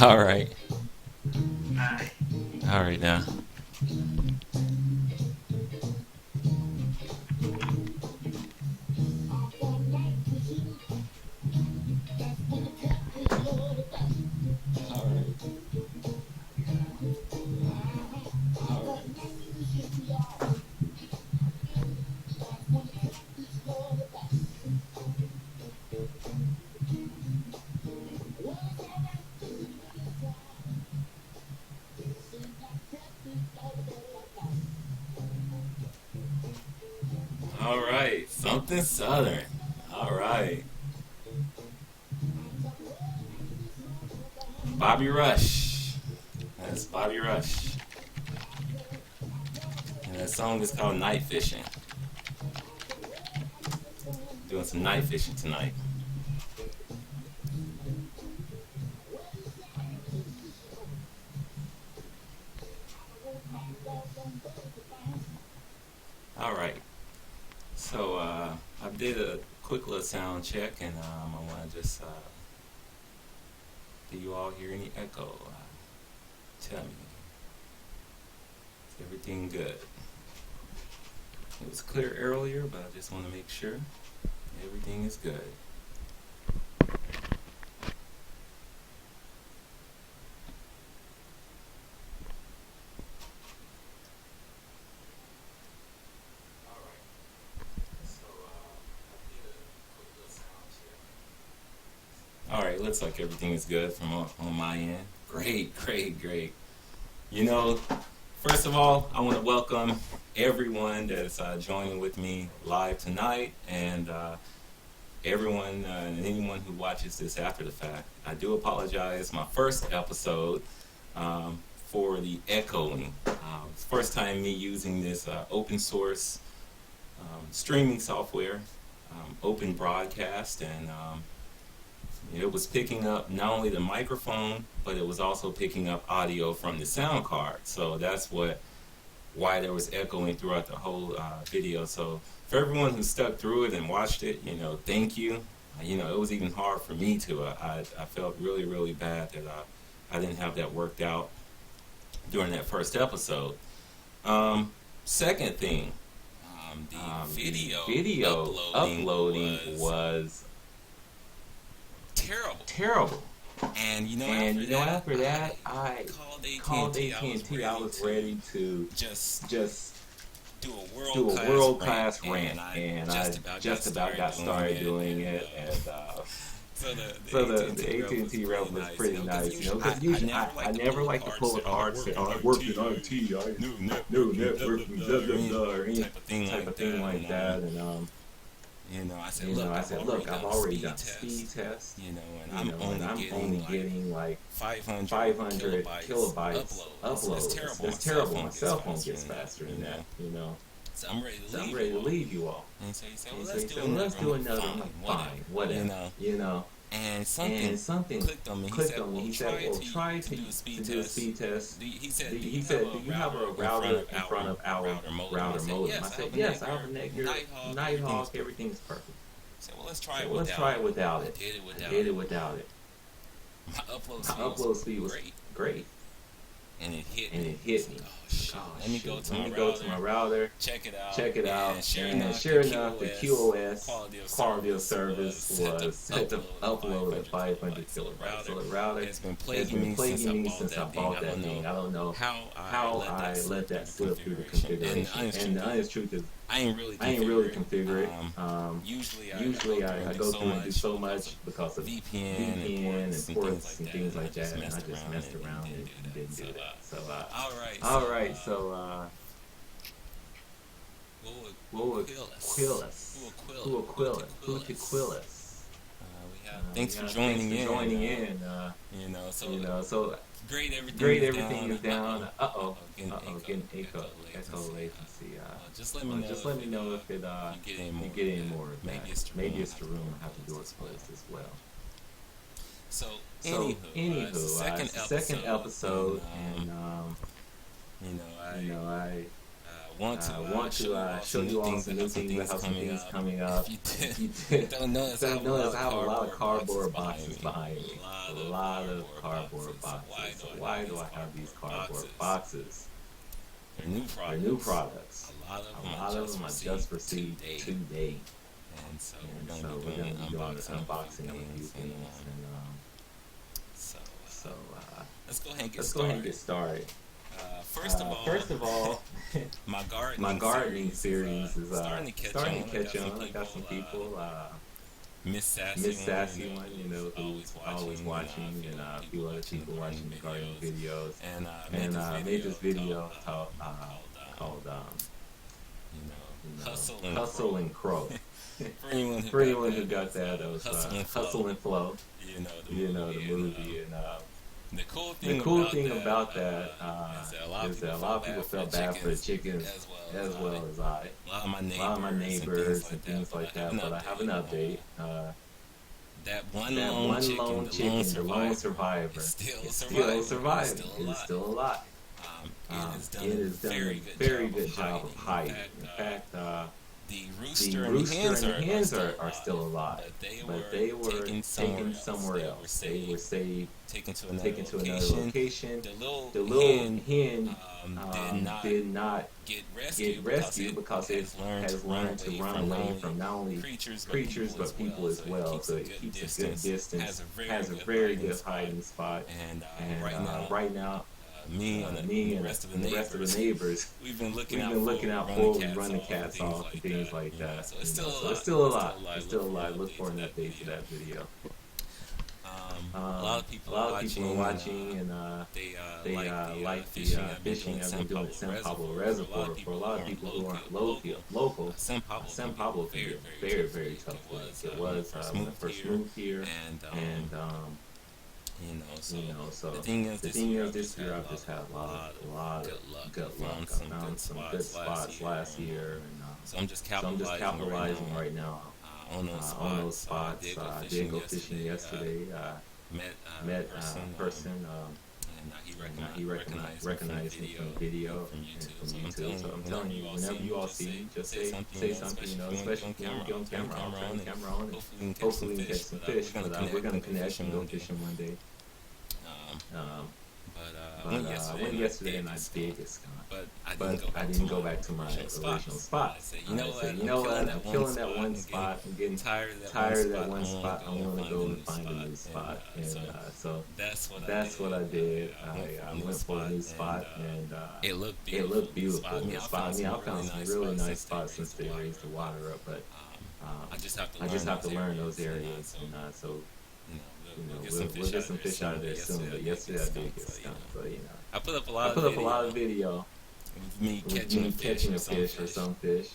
All right. Alright. All right now. All right. All right. All right. Something Southern. All right. Bobby Rush. That's Bobby Rush. And that song is called Night Fishing. Doing some night fishing tonight. All right. So I did a quick little sound check, and I want to just do you all hear any echo? Tell me. Is everything good? It was clear earlier, but I just want to make sure everything is good. All right. So I did a quick little sound check. All right, looks like everything is good from on my end. Great, great, great. You know, first of all, I want to welcome everyone that's joining with me live tonight, and everyone and anyone who watches this after the fact. I do apologize. My first episode for the echoing. It's the first time me using this open source streaming software, open broadcast, and it was picking up not only the microphone, but it was also picking up audio from the sound card. So that's why there was echoing throughout the whole video. So for everyone who stuck through it and watched it, thank you. It was even hard for me to. I felt really, really bad that I didn't have that worked out during that first episode. Second thing, the video uploading was terrible. And after that, I called AT&T. I was ready to just do a world class rant, and I just about got started doing it. And so the AT&T rep was pretty nice, because usually I never like to pull a card, say, I worked in IT, I know networking, or any type of thing like that. And I said, look, I've already done speed tests, and I'm only getting like 500 kilobytes upload. That's terrible. My cell phone gets faster than that. So I'm ready to leave you all. And so he said, well, let's do another. I'm like, fine, whatever. And something clicked on me. He said, well, try to do a speed test. He said, do you have a router in front of our router modem? I said, yes, I have a Nighthawk. Everything's perfect. He said, well, let's try it without it. I did it without it. My upload speed was great. And it hit me. Let me go to my router, check it out, and sure enough, the QoS quality of service was set to upload at 500 kilobytes. So the router has been plaguing me since I bought that thing. I don't know how I let that slip through the configuration. And the honest truth is, I ain't really configure it. Usually I go through and do so much because of VPN and ports and things like that, and I just messed around and didn't do that. So all right. So what would kill us? Who will kill us? Who could kill us? Thanks for joining in. So great, everything is down. Getting echo latency. Just let me know if you get any more of that. Maybe it's the room. I have to do it closed as well. So anywho, second episode, and I want to show you all some new things. I have some things coming up. If you don't notice, I have a lot of cardboard boxes behind me. A lot of cardboard boxes. So why do I have these cardboard boxes? They're new New products. A lot of them I just received today. And so we're going to be doing an unboxing of a few things. So let's go ahead and get started. First of all, my gardening series is starting to catch on. I got some people, Miss Sassy one, you know, who's always watching, and a few other people watching the gardening videos. And I made this video called Hustle and Crow. For anyone who got that, it was Hustle and Flow. You know the movie. And the cool thing about that is that a lot of people felt bad for the chickens as well as I. A lot of my neighbors and things like that. But I have an update. That one lone chicken, the lone survivor, is still surviving. It is still alive. It has done a very good job of hiding. In fact, the rooster and the hens are still alive, but they were taken somewhere else. They were taken to another location. The little hen did not get rescued because it has learned to run away from not only creatures but people as well. So it keeps a good distance, has a very good hiding spot, and right now. Me and the rest of the neighbors, we've been looking out for we run the cats off and things like that. So it's still alive. It's still alive. Look for an update for that video. A lot of people are watching, and they like the fishing I've been doing at San Pablo Reservoir. For a lot of people who aren't local, San Pablo can be a very, very tough place. It was when I first moved here, and so the thing is, this year I've just had a lot of good luck. I found some good spots last year, and so I'm just capitalizing right now on those spots. I did go fishing yesterday. Met a person, and he recognized me from the video and from YouTube. So I'm telling you, whenever you all see me, just say something, especially if you want to get on camera. I'll turn the camera on, and hopefully we can catch some fish. But we're going to connect and go fishing one day. But I went yesterday and I did get skunk. But I didn't go back to my original spot. I said, you know what, I'm killing that one spot. I'm getting tired of that one spot. I want to go and find a new spot. And so that's what I did. I went for a new spot, and it looked beautiful. I found some really nice spots since they raised the water up. But I just have to learn those areas. And so we'll get some fish out of there soon. But yesterday I did get skunk. So I put up a lot of video with me catching a fish or some fish.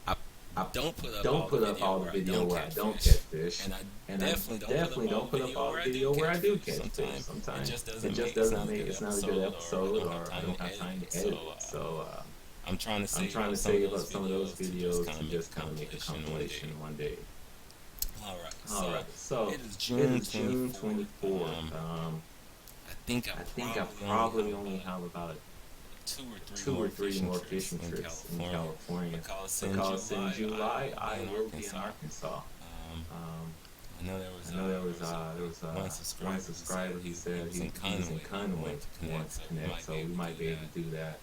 I don't put up all the video where I don't catch fish, and I definitely don't put up all the video where I do catch fish. Sometimes it just doesn't make it's not a good episode, or I don't have time to edit it. So I'm trying to save up some of those videos and just kind of make a compilation one day. Alright, so it is June 24th. I think I probably only have about two or three more fishing trips in California, because in July I will be in Arkansas. I know there was one subscriber. He said he's in Conway, wants to connect, so we might be able to do that.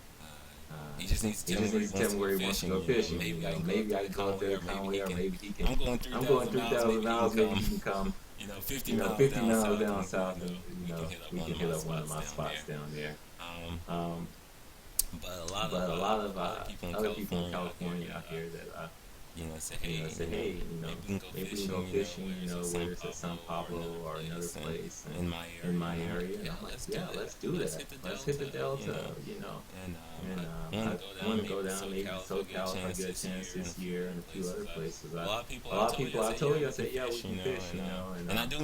He just needs to tell me where he wants to go fishing. Maybe I can go up there to Conway, or maybe he can. I'm going 3,000 miles. Maybe he can come. 50 miles down south, and we can hit up one of my spots down there. But a lot of other people in California out here that say, hey, maybe we can go fishing, whether it's at San Pablo or another place in my area. And I'm like, yeah, let's do that. Let's hit the Delta, And I want to go down maybe SoCal if I get a chance this year, and a few other places. A lot of people, I told you, I said, yeah, we can fish, and I do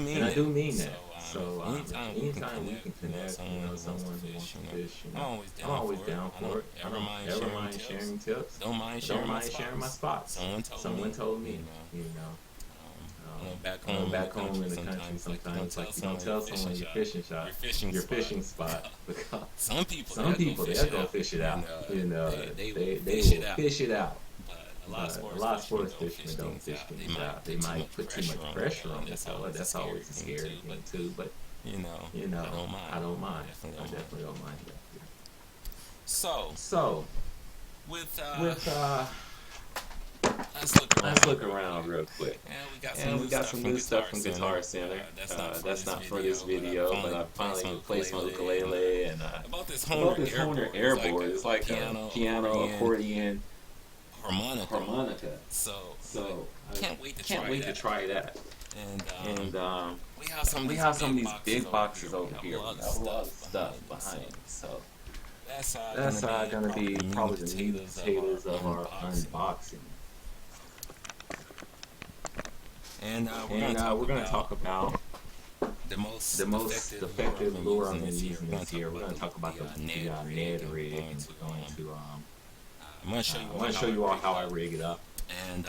mean that. So anytime we can connect, someone who wants to fish, I'm always down for it. I don't ever mind sharing tips. Don't mind sharing my spots. Someone told me, Back home in the country, sometimes like you don't tell someone your fishing spot because some people they'll go fish it out. They will fish it out. But a lot of sports fishermen don't fish things out. They might put too much pressure on the fella. That's always a scary thing too. But I don't mind. I definitely don't mind that. So with let's look around real quick. And we got some new stuff from Guitar Center. That's not for this video, but I finally replaced my ukulele and about this Honer airboard. It's like a piano, accordion, harmonica. So I can't wait to try that. And we have some of these big boxes over here. We have a lot of stuff behind it. So that's gonna be probably the meat and potatoes of our unboxing. And we're gonna talk about the most effective lure I'm gonna use this year. We're gonna talk about the Ned rig, and we're going to I'm gonna show you all how I rig it up. And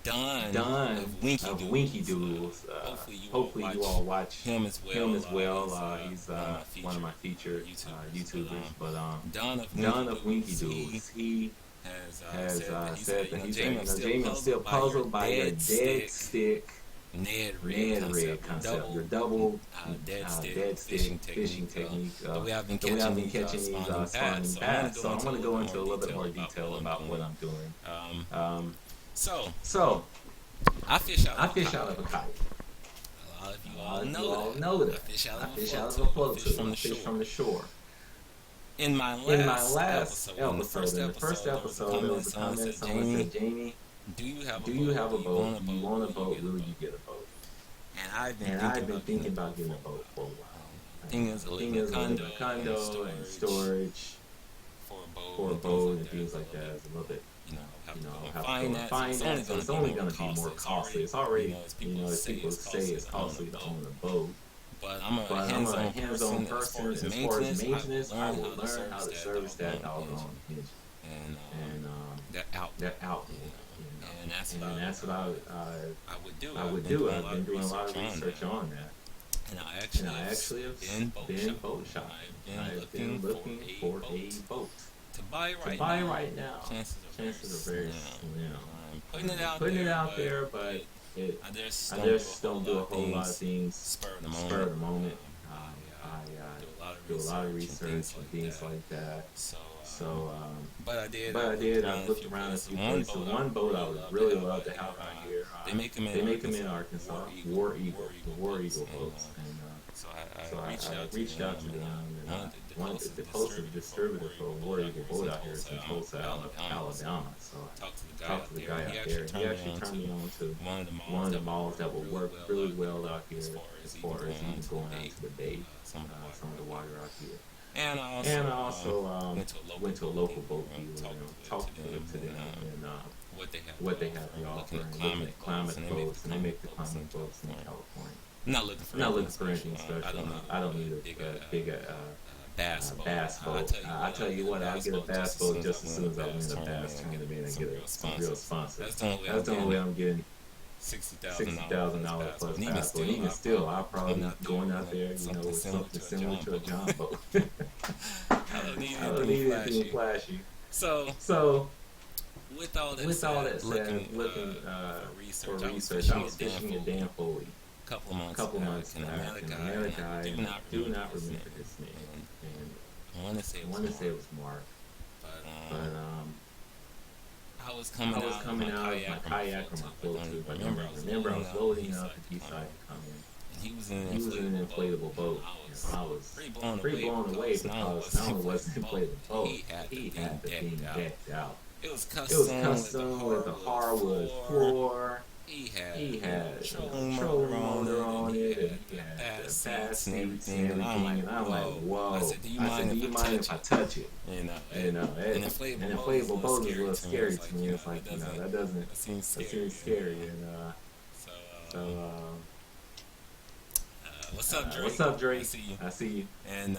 Don of Winky Doodles. Hopefully you all watch him as well. He's one of my featured YouTubers. But Don of Winky Doodles, he has said that he's Jaime still puzzled by your dead stick Ned rig concept, your double dead stick fishing technique. We have been catching these spawning bass. So I'm going to go into a little bit more detail about what I'm doing. So I fish out of a kite. A lot of you all know that. I fish out of a float tube. I fish from the shore. In my last episode, in the first episode, there was a comment. Someone said, "Jaime, do you have a boat? Do you want a boat? Will you get a boat?" And I've been thinking about getting a boat for a while. Thing is, I live in a condo and storage for a boat and things like that is a little bit, have to find that. So it's only going to be more costly. It's already, as people say, it's costly to own a boat. But I'm a hands-on person. As far as maintenance, I will learn how to service that doggone engine and that outlet. And that's what I would do. I've been doing a lot of research on that. And I actually have been boat shopping. I've been looking for a boat to buy right now. Chances are very slim. I'm putting it out there, but I just don't do a whole lot of things spur of the moment. I do a lot of research and things like that. But I did. I looked around at some places. One boat I would really love to have around here. They make them in Arkansas. War Eagle boats. And so I reached out to them. And the closest distributor for a War Eagle boat out here is in Tulsa, Alabama. So I talked to the guy out there. He actually turned me on to one of the malls that would work really well out here as far as even going out to the bay, some of the water out here. And I also went to a local boat dealer and talked to them and what they have to offer and looking at climate boats, and they make the climate boats in California. I'm not looking for anything special. I don't need a big bass boat. I tell you what, I'll get a bass boat just as soon as I win the bass tournament and get some real sponsors. That's the only way I'm getting $60,000 plus bass boat. Even still, I'll probably not going out there, with something similar to a John boat. I don't need anything flashy. So with all that said, looking for research, I was fishing in Dan Foley a couple months back, and another guy, I do not remember his name, and I want to say it was Mark, but I was coming out with my kayak or my float tube. I remember I was loading up, and he decided to come in. And he was in an inflatable boat. And I was pretty blown away because not only was it an inflatable boat, he had the thing decked out. It was custom with a hardwood floor. He had a trolling motor on it, and he had bass seats and everything. And I'm like, whoa. I said, do you mind if I touch it? An inflatable boat is a little scary to me. It's like, that doesn't seem scary. And what's up, Drake? I see you. And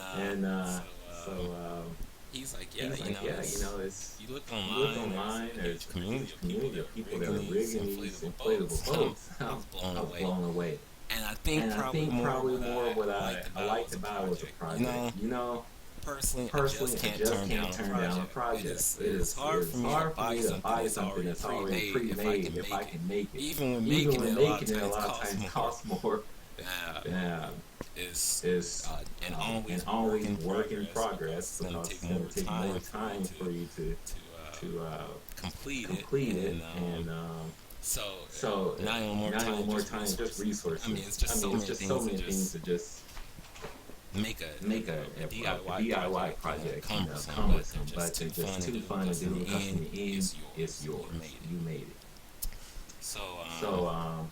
he's like, yeah, it's you look online, there's a huge community of people that are rigging these inflatable boats. I was blown away. And I think probably more what I liked about it was a project. Personally, I just can't turn down a project. It is hard for me to buy something that's already pre-made if I can make it. Even when making it, a lot of times costs more. Yeah, is and always work in progress because it's going to take more time for you to complete it and so not even more time, just resources. I mean, it's just so many things to just make a DIY project, cumbersome, but they're just too fun to do because in the end, it's yours. You made it. So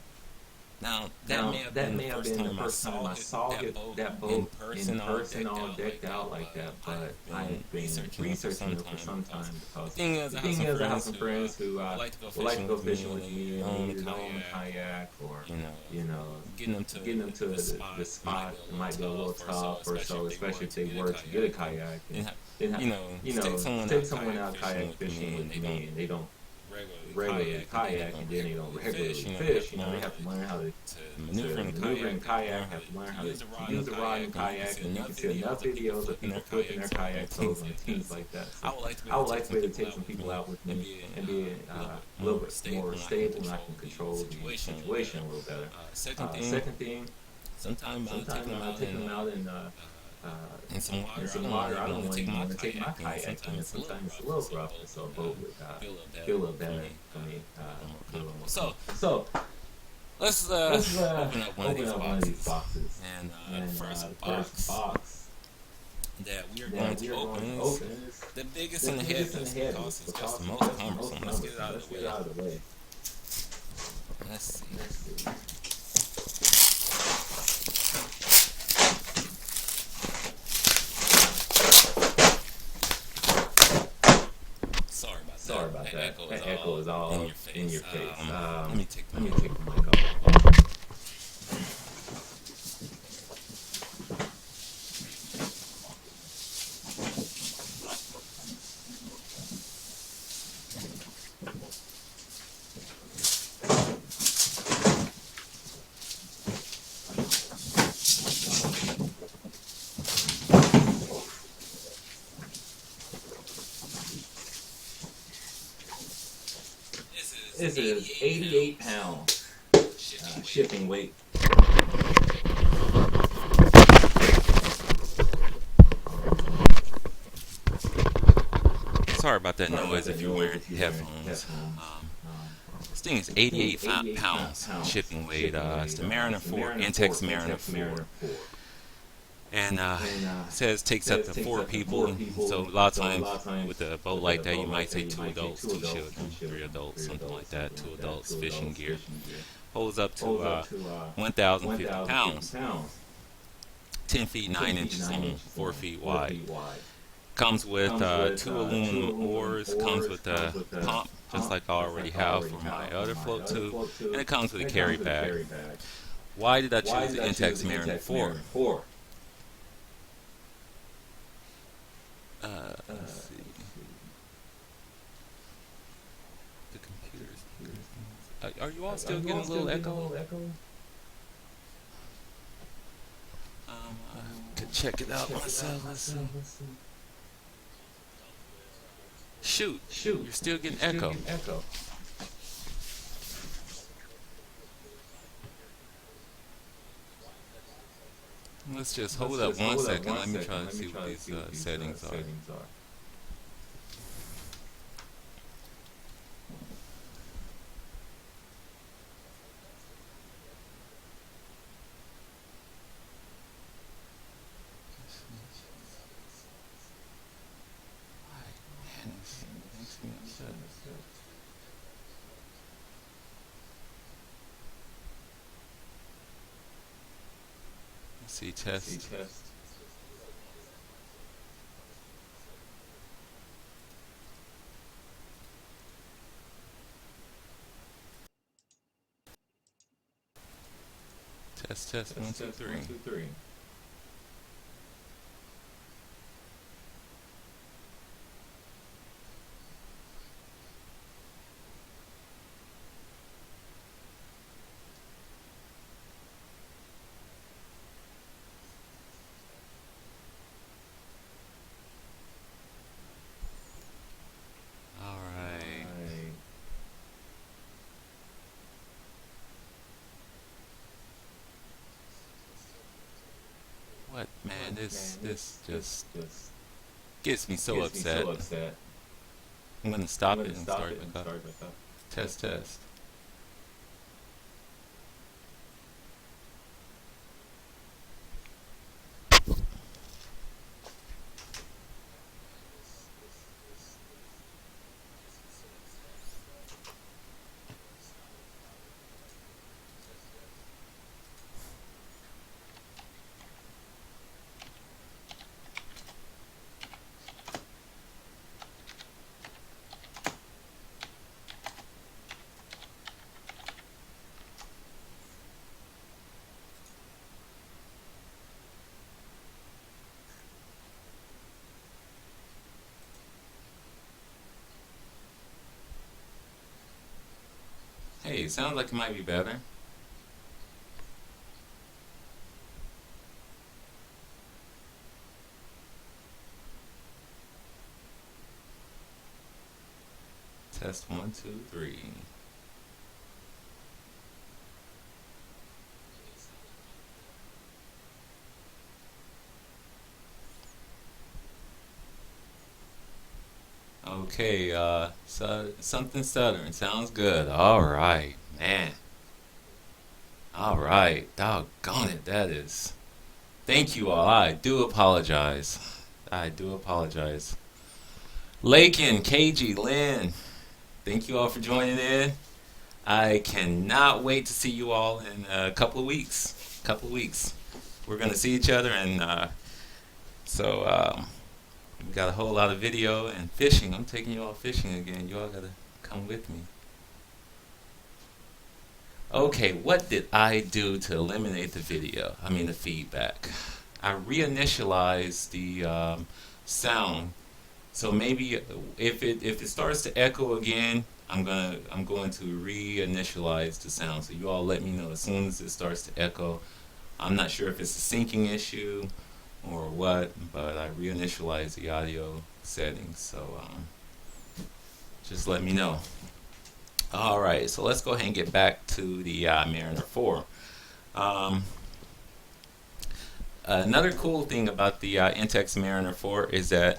now that may have been the first time I saw that boat in person, all decked out like that. But I've been researching it for some time because the thing is, I have some friends who would like to go fishing with me, and either own a kayak or getting them to the spot. It might be a little tough, or so, especially if they were to get a kayak. And then take someone out kayak fishing with me, and they don't regularly kayak, and then they don't regularly fish. They have to learn how to maneuver in kayak, have to learn how to use the rod in kayak, and you can see enough videos of people flipping their kayaks over and things like that. So I would like to be able to take some people out with me and be a little bit more stable, and I can control the situation a little better. Second thing, sometimes I'll take them out in some water. I don't want to take my kayak in. Sometimes it's a little rough, and so a boat would feel a little better for me. So let's open up one of these boxes. And first box that we are going to open is the biggest in the head because it's just the most cumbersome. Let's get it out of the way. Let's see. Sorry about that. That echo is all in your face. Let me take the mic off. This is 88 pounds shipping weight. Sorry about that noise if you're wearing headphones. This thing is 88 pounds shipping weight. It's the Mariner 4, Intex Mariner 4. And it says takes up to 4 people. So a lot of times with a boat like that, you might say 2 adults, 2 children, 3 adults, something like that. 2 adults fishing gear. Holds up to 1,050 pounds. 10 feet 9 inches long, 4 feet wide. Comes with 2 aluminum oars. Comes with a pump, just like I already have for my other float tube. And it comes with a carry bag. Why did I choose the Intex Mariner 4? Let's see. The computers. Are you all still getting a little echo? To check it out myself. Let's see. Shoot! You're still getting echo. Let's just hold up one second. Let me try to see what these settings are. See, test. Test. 1, 2, 3. what, man, this just just gets me so gets me so upset. upset. I'm gonna I'm stop gonna it and stop start it and back up. start back up. Test, test. Hey, sounds like it might be better. Test one, two, three. Okay, so something stuttering. Sounds good. All right, man. All right. Doggone it. That is. Thank you all. I do apologize. I do apologize. Lakin, KG, Lynn, thank you all for joining in. I cannot wait to see you all in a couple of weeks. Couple of weeks. We're gonna see each other, and so we got a whole lot of video and fishing. I'm taking you all fishing again. You all gotta come with me. Okay, what did I do to eliminate the video? I mean the feedback. I reinitialized the sound. So maybe if it starts to echo again, I'm going to reinitialize the sound. So you all let me know as soon as it starts to echo. I'm not sure if it's a syncing issue or what, but I reinitialized the audio settings. So just let me know. All right, so let's go ahead and get back to the Mariner 4. Um, Another cool thing about the Intex Mariner 4 is that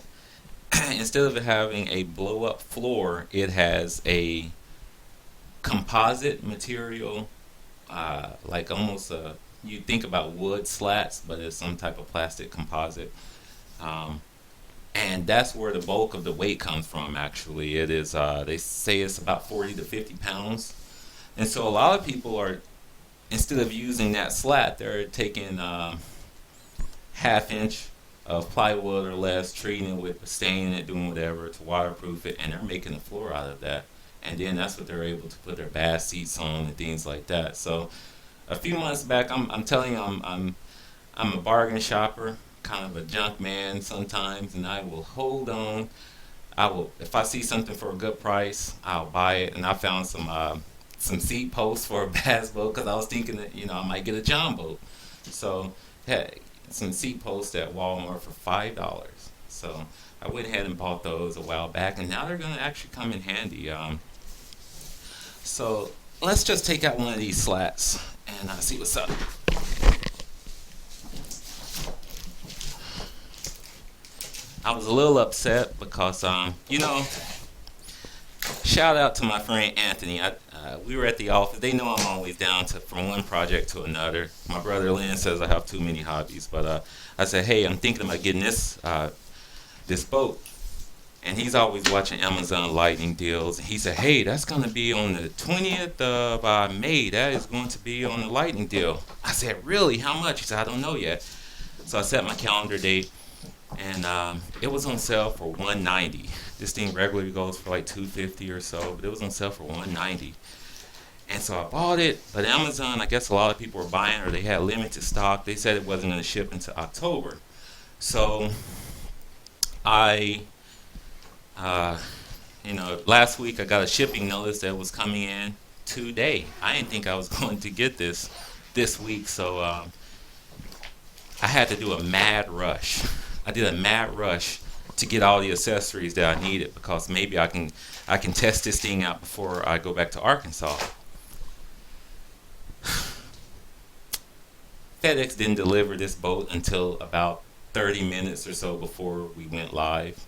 instead of it having a blow up floor, it has a composite material, like almost you think about wood slats, but it's some type of plastic composite. Um, and that's where the bulk of the weight comes from. Actually, it is. They say it's about 40 to 50 pounds, and so a lot of people are, instead of using that slat, they're taking half inch of plywood or less, treating it with staining it, doing whatever to waterproof it, and they're making a floor out of that. And then that's what they're able to put their bath seats on and things like that. So a few months back, I'm telling you, I'm a bargain shopper, kind of a junk man sometimes, and I will hold on. I will, if I see something for a good price, I'll buy it. And I found some seat posts for a bass boat because I was thinking that I might get a John boat. So hey, some seat posts at Walmart for $5. So I went ahead and bought those a while back, and now they're going to actually come in handy. So let's just take out one of these slats and see what's up. I was a little upset because, shout out to my friend Anthony. We were at the office. They know I'm always down from one project to another. My brother Lynn says I have too many hobbies, but I said, hey, I'm thinking about getting this boat. And he's always watching Amazon Lightning deals. And he said, hey, that's going to be on the 20th of May. That is going to be on the Lightning deal. I said, really? How much? He said, I don't know yet. So I set my calendar date, and it was on sale for $190. This thing regularly goes for like $250 or so, but it was on sale for $190. And so I bought it, but Amazon, I guess a lot of people were buying, or they had limited stock. They said it wasn't going to ship until October. So I, last week I got a shipping notice that was coming in today. I didn't think I was going to get this week, so I had to do a mad rush. I did a mad rush to get all the accessories that I needed because maybe I can test this thing out before I go back to Arkansas. FedEx didn't deliver this boat until about 30 minutes or so before we went live.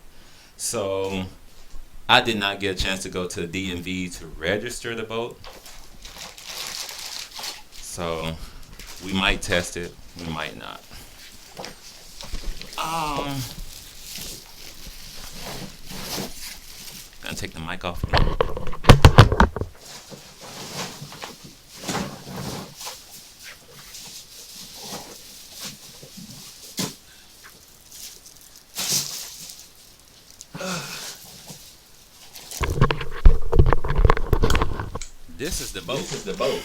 So I did not get a chance to go to the DMV to register the boat. So we might test it, we might not. Gonna take the mic off. This is the boat. This is the boat.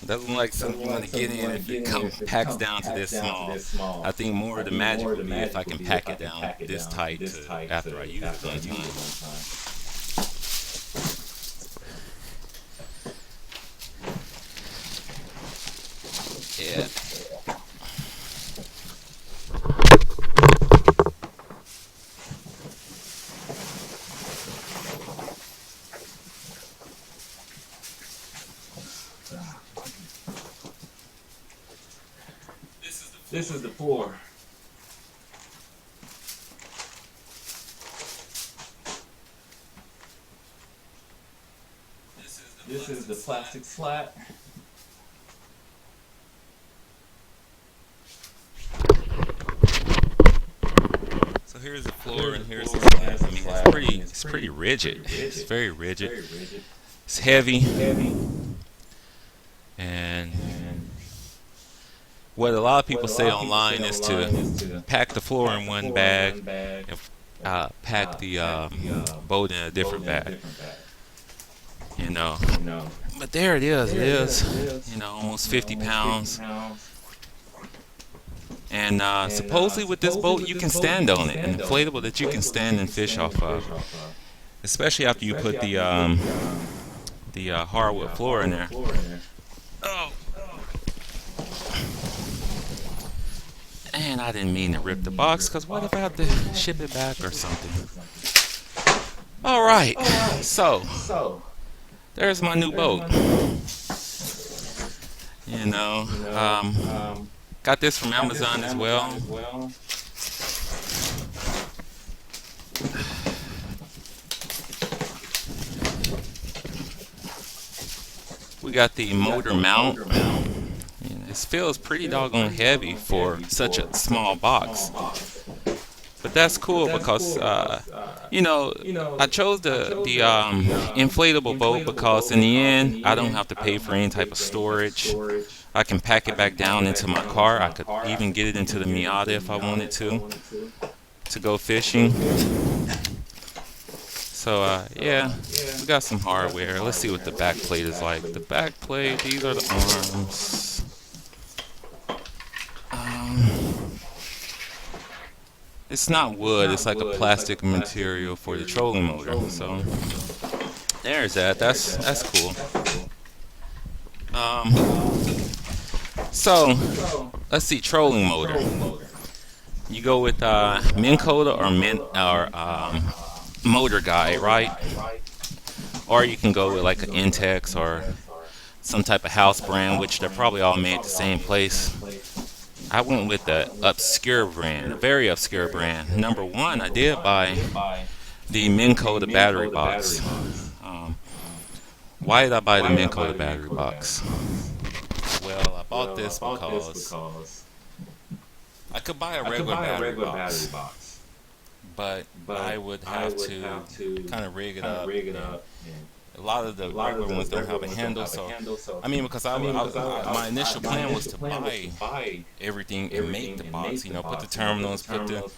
Doesn't like something you want to get in if it packs down to this small. I think more of the magic would be if I can pack it down this tight after I use it one time. Yeah. This is the floor. This is the plastic slat. So here's the floor and here's the slab. I mean, it's pretty rigid. It's very rigid. It's heavy. And what a lot of people say online is to pack the floor in one bag and pack the boat in a different bag. You know. But there it is. It is, almost 50 pounds. And supposedly with this boat you can stand on it, an inflatable that you can stand and fish off of. Especially after you put the hardwood floor in there. Oh. And I didn't mean to rip the box, because what if I have to ship it back or something? Alright, so there's my new boat. Got this from Amazon as well. We got the motor mount. This feels pretty doggone heavy for such a small box. But that's cool because, I chose the inflatable boat because in the end, I don't have to pay for any type of storage. I can pack it back down into my car. I could even get it into the Miata if I wanted to go fishing. So, yeah, we got some hardware. Let's see what the back plate is like. The back plate, these are the arms. It's not wood, it's like a plastic material for the trolling motor. So there's that. That's cool. So let's see, trolling motor. You go with Minn Kota or Motor Guide, right? Or you can go with like an Intex or some type of house brand, which they're probably all made at the same place. I went with the obscure brand, a very obscure brand. Number one, I did buy the Minn Kota battery box. Why did I buy the Minn Kota battery box? Well, I bought this because I could buy a regular battery box, but I would have to kind of rig it up. A lot of the regular ones don't have a handle, so I mean, because my initial plan was to buy everything and make the box. Put the terminals, put the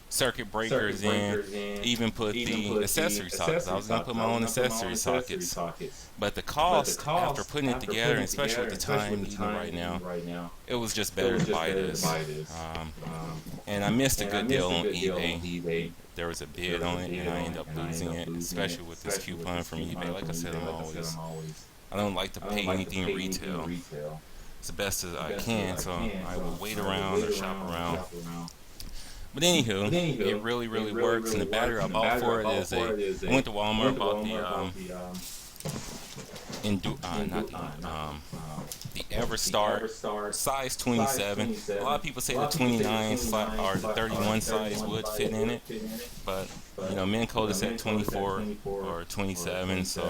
circuit breakers in, even put the accessory sockets. I was gonna put my own accessory sockets, but the cost after putting it together, and especially with the time needed right now, it was just better to buy this. And I missed a good deal on eBay. There was a bid on it, and I ended up losing it, especially with this coupon from eBay. Like I said, I don't like to pay anything retail. It's the best as I can, so I will wait around or shop around. But anywho, it really, really works, and the battery I bought for it is I went to Walmart, bought not the Everstart size 27. A lot of people say the 29 or the 31 size would fit in it, but Minn Kota said 24 or 27, so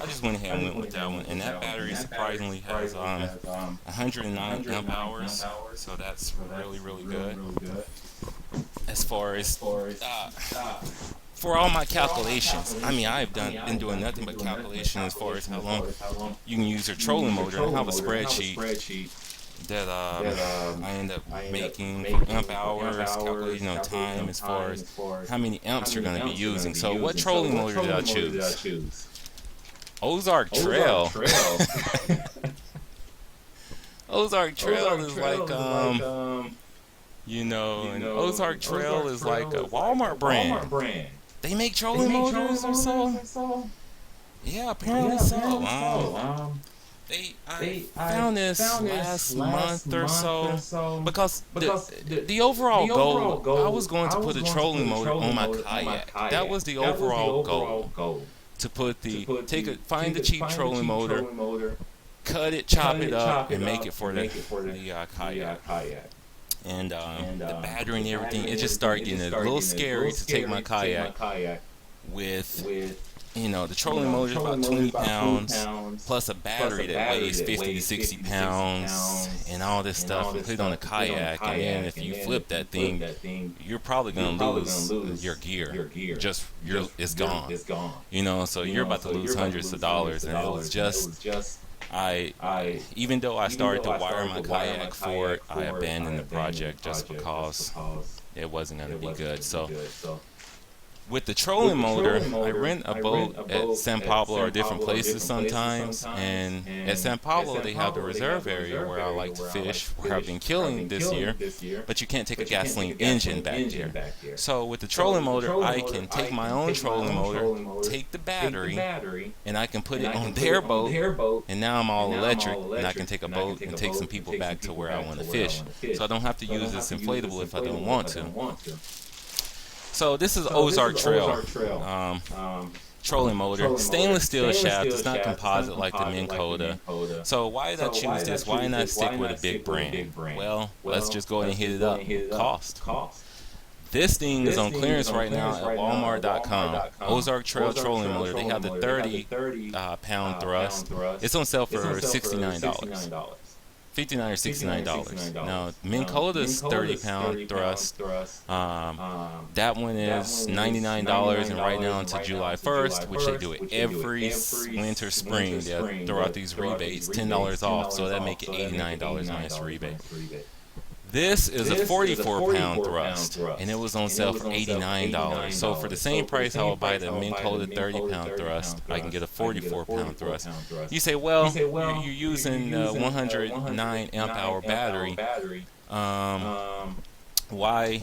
I just went ahead and went with that one. And that battery surprisingly has 109 amp hours, so that's really, really good. As far as for all my calculations, I mean, been doing nothing but calculation as far as how long you can use your trolling motor. I have a spreadsheet that I end up making for amp hours, calculating on time as far as how many amps you're going to be using. So what trolling motor did I choose? Ozark Trail. Ozark Trail is like, and Ozark Trail is like a Walmart brand. They make trolling motors or so? Yeah, apparently so. I found this last month or so because the overall goal, I was going to put a trolling motor on my kayak. That was the overall goal. To find the cheap trolling motor, cut it, chop it up, and make it for the kayak. And the battery and everything, it just started getting a little scary to take my kayak with the trolling motor is about 20 pounds, plus a battery that weighs 50 to 60 pounds, and all this stuff, and put it on a kayak, and then if you flip that thing, you're probably going to lose your gear. It's gone. So you're about to lose hundreds of dollars, and it was just... even though I started to wire my kayak for it, I abandoned the project just because it wasn't going to be good. So with the trolling motor, I rent a boat at San Pablo or different places sometimes, and at San Pablo they have the reserve area where I like to fish, where I've been killing this year, but you can't take a gasoline engine back there. So with the trolling motor, I can take my own trolling motor, take the battery, and I can put it on their boat, and now I'm all electric, and I can take a boat and take some people back to where I want to fish. So I don't have to use this inflatable if I don't want to. So this is Ozark Trail trolling motor, stainless steel shaft. It's not composite like the Minn Kota. So why did I choose this? Why not stick with a big brand? Well, let's just go ahead and hit it up. Cost. This thing is on clearance right now at Walmart.com. Ozark Trail trolling motor. They have the 30-pound thrust. It's on sale for $69. $59 or $69. Now, Minn Kota's 30-pound thrust. That one is $99, and right now until July 1st, which they do it every winter, spring, they throw out these rebates, $10 off, so that make it $89 minus rebate. This is a 44-pound thrust, and it was on sale for $89. So for the same price I would buy the Minn Kota 30-pound thrust, I can get a 44-pound thrust. You say, well, you're using a 109 amp-hour battery. Why,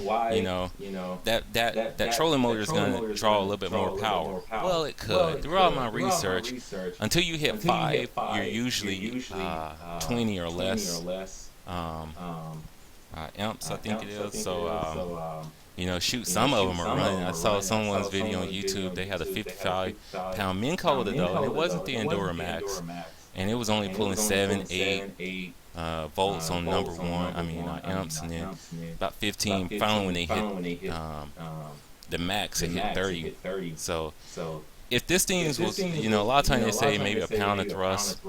that trolling motor is going to draw a little bit more power. Well, it could. Throughout my research, until you hit 5, you're usually 20 or less. Amps, I think it is. So, shoot, some of them are running. I saw someone's video on YouTube. They had a 55-pound Minn Kota, though, and it wasn't the Enduramax. And it was only pulling 7, 8 volts on number 1. Amps, and then about 15. Finally, when they hit the max, it hit 30. So, if this thing was, a lot of times they say maybe a pound of thrust,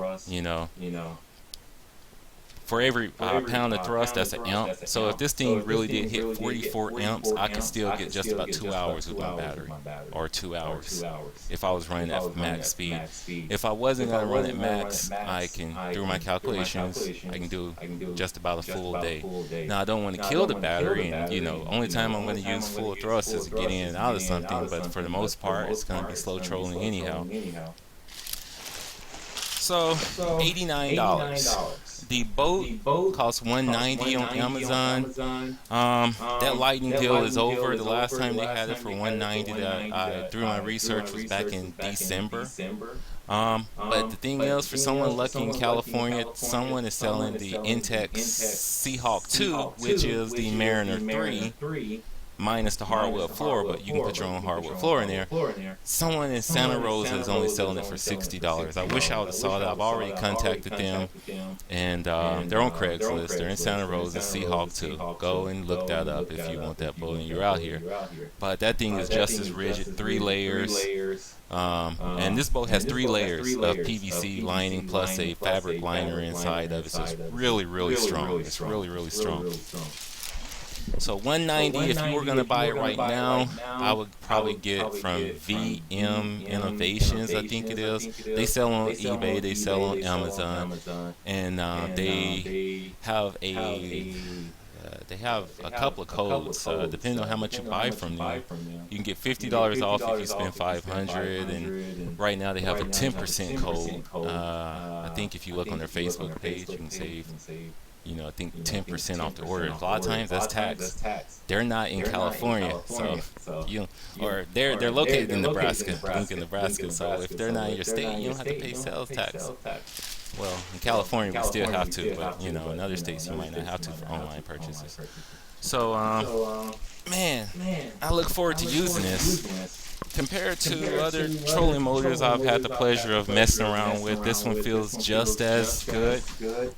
for every pound of thrust, that's an amp. So if this thing really did hit 44 amps, I could still get just about 2 hours with my battery, or 2 hours, if I was running at max speed. If I wasn't going to run at max, I can, through my calculations, I can do just about a full day. Now, I don't want to kill the battery, and, only time I'm going to use full thrust is to get in and out of something, but for the most part, it's going to be slow trolling anyhow. So, $89. The boat costs $190 on Amazon. That lightning deal is over. The last time they had it for $190 that I through my research was back in December. But the thing is, for someone lucky in California, someone is selling the Intex Seahawk 2, which is the Mariner 3. minus the hardwood floor, but you can put your own hardwood floor in there. Someone in Santa Rosa is only selling it for $60. I wish I would have saw that. I've already contacted them, and they're on Craigslist. They're in Santa Rosa, Seahawk 2. Go and look that up if you want that boat and you're out here. But that thing is just as rigid, 3 layers. And this boat has 3 layers of PVC lining plus a fabric liner inside of it, so it's really, really strong. It's really, really strong. So $190, if you were going to buy it right now, I would probably get from VM Innovations, I think it is. They sell on eBay, they sell on Amazon, and they have a couple of codes. Depending on how much you buy from them, you can get $50 off if you spend $500. And right now they have a 10% code. I think if you look on their Facebook page, you can save, I think 10% off the order. A lot of times that's tax. They're not in California, or they're located in Nebraska, Lincoln, Nebraska. So if they're not in your state, you don't have to pay sales tax. Well, in California we still have to, but in other states you might not have to for online purchases. So, man, I look forward to using this. Compared to other trolling motors I've had the pleasure of messing around with, this one feels just as good.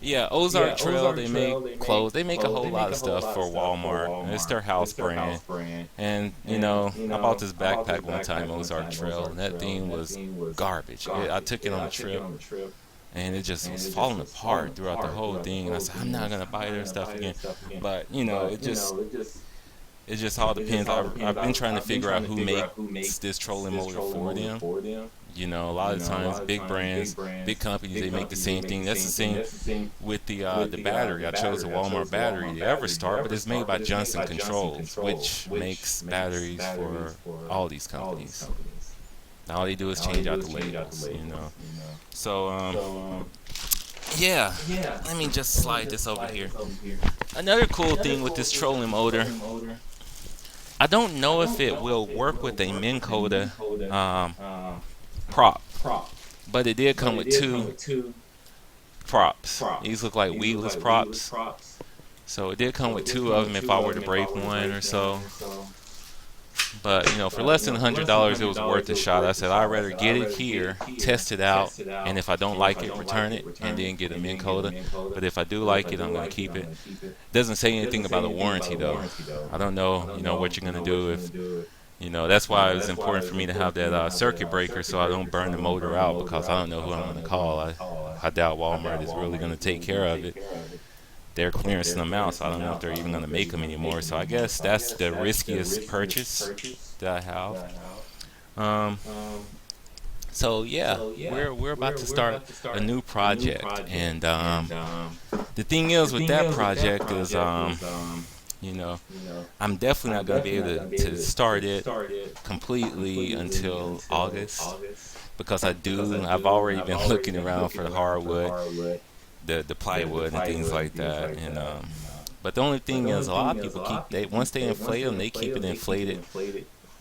Yeah, Ozark Trail, they make clothes. They make a whole lot of stuff for Walmart. It's their house brand. And, I bought this backpack one time, Ozark Trail, and that thing was garbage. I took it on a trip, and it just was falling apart throughout the whole thing. And I said, I'm not going to buy their stuff again. But, it just all depends. I've been trying to figure out who makes this trolling motor for them. A lot of times, big brands, big companies, they make the same thing. That's the same with the battery. I chose a Walmart battery, the Everstart, but it's made by Johnson Controls, which makes batteries for all these companies. All they do is change out the labels, So, yeah, let me just slide this over here. Another cool thing with this trolling motor, I don't know if it will work with a Minn Kota prop, but it did come with 2 props. These look like weedless props, so it did come with 2 of them if I were to break one or so. But, for less than $100, it was worth a shot. I said, I'd rather get it here, test it out, and if I don't like it, return it, and then get a Minn Kota. But if I do like it, I'm going to keep it. Doesn't say anything about a warranty, though. I don't know, what you're going to do if, that's why it was important for me to have that circuit breaker so I don't burn the motor out, because I don't know who I'm going to call. I doubt Walmart is really going to take care of it. They're clearancing them out, so I don't know if they're even going to make them anymore. So I guess that's the riskiest purchase that I have. So yeah, we're about to start a new project, and the thing is with that project is, I'm definitely not going to be able to start it completely until August, because I've already been looking around for the hardwood, the plywood and things like that, and but the only thing is, a lot of people once they inflate them, they keep it inflated,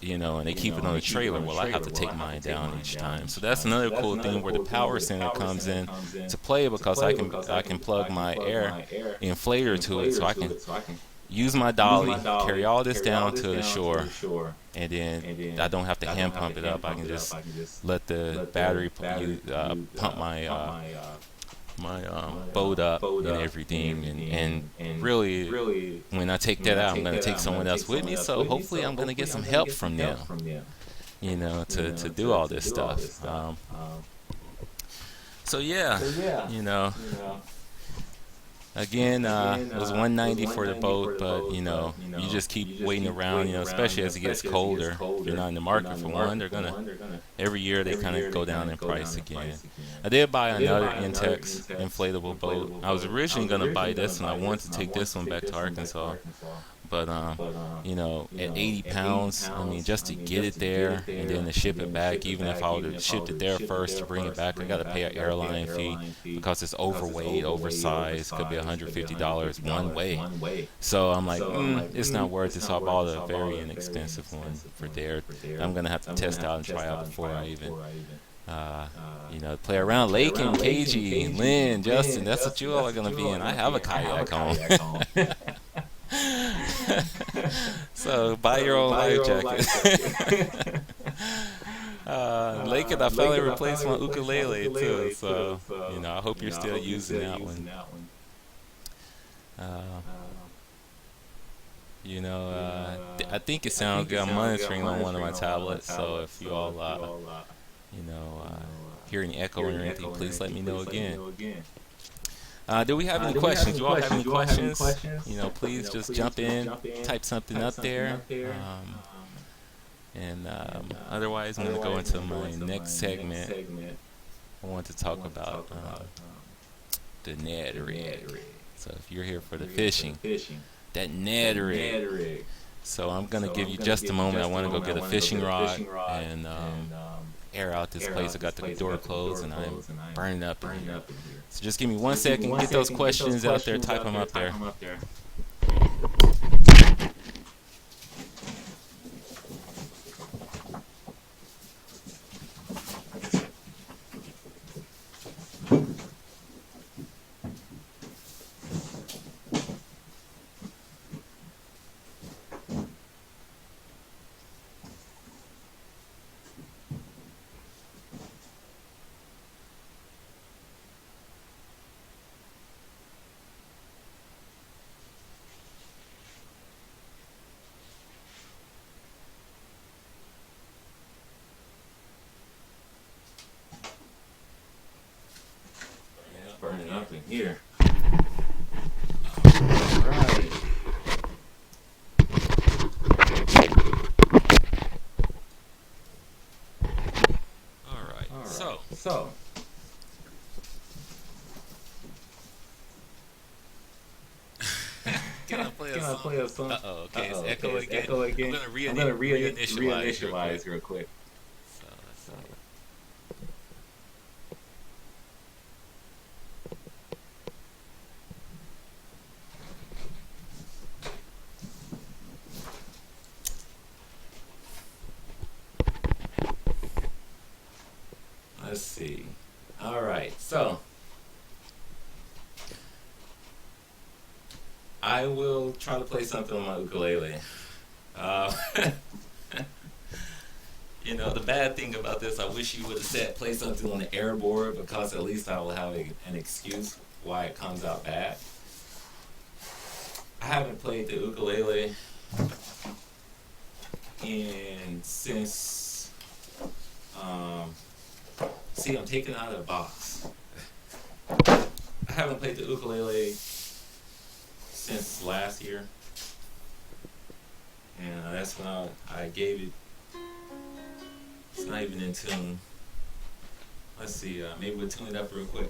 and they keep it on the trailer. Well, I have to take mine down each time. So that's another cool thing where the power center comes in to play, because I can plug my air inflator to it, so I can use my dolly, carry all this down to the shore, and then I don't have to hand pump it up. I can just let the battery pump my boat up and everything, and really when I take that out, I'm going to take someone else with me, so hopefully I'm going to get some help from them, to do all this stuff. So yeah, again, it was $190 for the boat, but you just keep waiting around, especially as it gets colder. If you're not in the market for one, they're gonna every year they kind of go down in price again. I did buy another Intex inflatable boat. I was originally gonna buy this one. I wanted to take this one back to Arkansas, but at 80 pounds, I mean, just to get it there and then to ship it back, even if I would have shipped it there first to bring it back, I got to pay an airline fee because it's overweight, oversized. Could be $150 one way. So I'm like, it's not worth it. So I bought a very inexpensive one for there. I'm gonna have to test out and try out before I even play around. Lake and KG, Lynn, Justin, that's what you all are gonna be in. I have a kayak home. So buy your So own buy life your own jacket. life jacket. Lakin, I finally Lakin, I replaced finally my replaced my ukulele too. ukulele too. So So I hope you're I still hope you're using still that one. using that one. Uh, Uh, I think it I sounds think it good. I'm sounds good. I'm monitoring on one of my monitoring on one of my tablets. So tablets. if you So all, if you all, you know, you know, hear any echoing hear or any anything, echo or please let anything, me know please let me again. know again. Do we have any Do we have questions? any You all have any questions? You all have any questions? questions? Please just Please jump just in, jump in, type something type up something there. up there. And And otherwise, I'm going to go otherwise, I'm into gonna go my into next my next segment. segment. I want to I talk want to about talk about the Ned the rig. Ned rig. So if you're here for If the you're here for the fishing, fishing, that that Ned rig. Ned rig. So I'm going to So give I'm you gonna just a give you moment. I just a want to go moment. I get a want to go fishing get a rod fishing rod and and air out this air place. I out this got the place. I door got the closed door and I'm closed and I'm burning up in burning here. up in here. So just give me So one just give me second. one Get those second. Get those questions out there. questions Type out them there. up Type there. them up there. Yeah, it's burning up in here. All right. All right. All right. So can I play a can I song? play a song? Uh-oh. Okay, it's Okay, echo it's again. echo I'm again. gonna I'm gonna reinitialize real quick. reinitialize real quick. So let's So, see. let's see. All right. So I will try to play something on my ukulele. Uh, the bad thing about this, I wish you would have said play something on the airboard because at least I will have an excuse why it comes out bad. I haven't played the ukulele since. See, I'm taking it out of the box. I haven't played the ukulele since last year, and that's when I gave it. It's not even in tune. Let's see, maybe we'll tune it up real quick.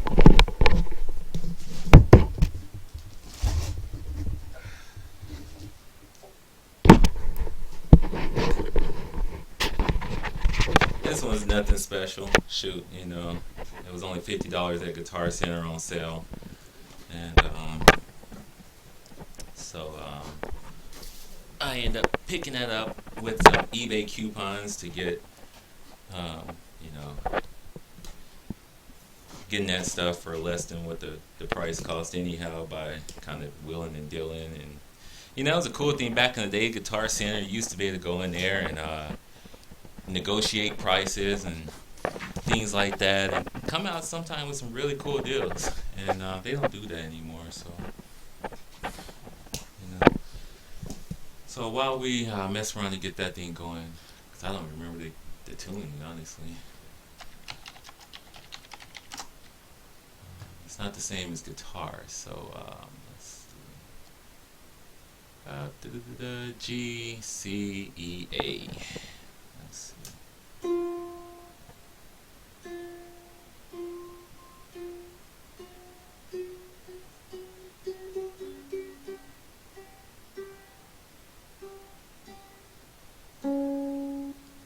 This one's nothing special. Shoot, it was only $50 at Guitar Center on sale, and so I end up picking that up with some eBay coupons to get, you know, getting that stuff for less than what the price cost anyhow by kind of wheeling and dealing. And that was a cool thing back in the day. Guitar Center, you used to be able to go in there and negotiate prices and things like that and come out sometime with some really cool deals. And they don't do that anymore. So while we mess around to get that thing going, because I don't remember the tuning, honestly. It's not the same as guitar, so let's see. G, C, E, A. Let's see.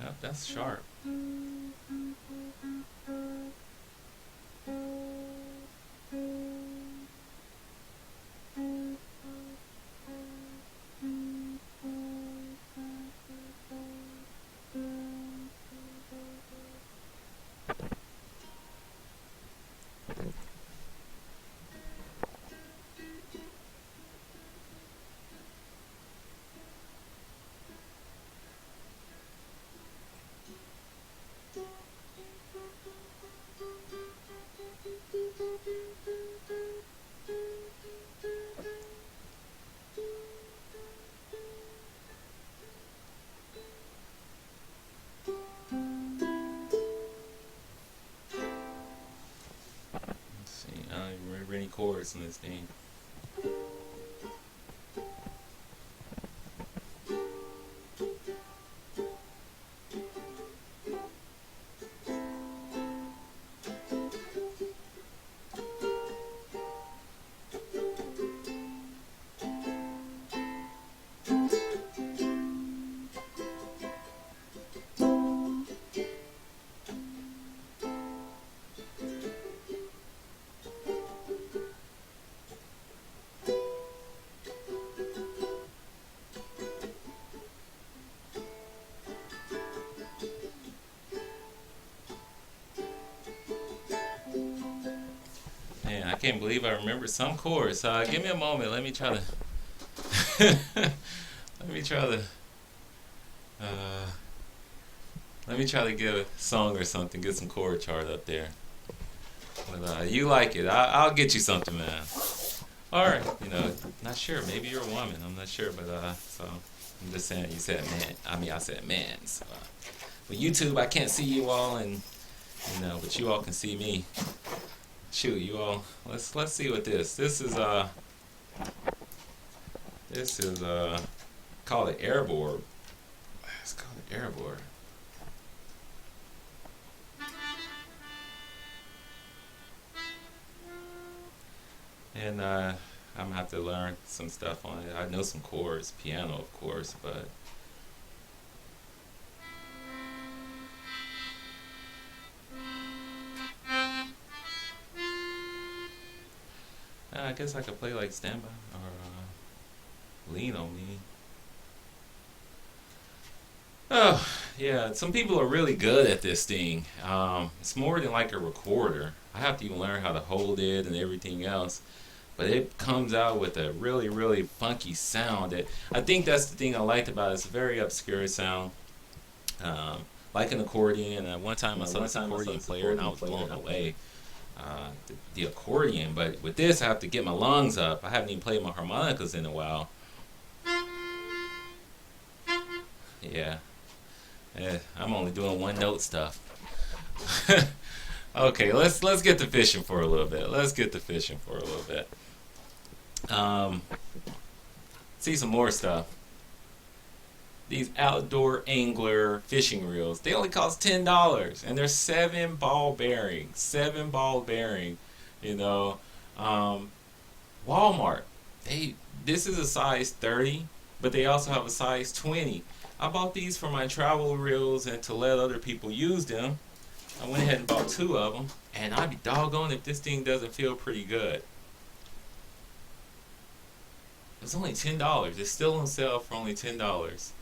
Yep, that's sharp. $10 on this thing. Man, I can't believe I remember some chords. Give me a moment. Let me try to. let me try to. Uh, Let me try to get a song or something. Get some chord chart up there. But you like it? I'll get you something, man. All right. Not sure. Maybe you're a woman. I'm not sure, but so I'm just saying. You said man. I said man. So, with YouTube, I can't see you all, and but you all can see me. Shoot, you all. Let's see what this. This is called an airboard. It's called an airboard. And I'm gonna have to learn some stuff on it. I know some chords, piano, of course, but I guess I could play like Stand By or Lean on Me. Oh, yeah, some people are really good at this thing. It's more than like a recorder. I have to even learn how to hold it and everything else. But it comes out with a really, really funky sound. I think that's the thing I liked about it. It's a very obscure sound. Like an accordion. One time I saw this accordion player and I was blown away. The accordion. But with this, I have to get my lungs up. I haven't even played my harmonicas in a while. Yeah. I'm only doing one note stuff. Okay, let's get to fishing for a little bit. See some more stuff. These outdoor angler fishing reels. They only cost $10, and they're 7-ball bearing. 7-ball bearing. Walmart. This is a size 30, but they also have a size 20. I bought these for my travel reels and to let other people use them. I went ahead and bought 2 of them, and I'd be doggone if this thing doesn't feel pretty good. It's only $10. It's still on sale for only $10.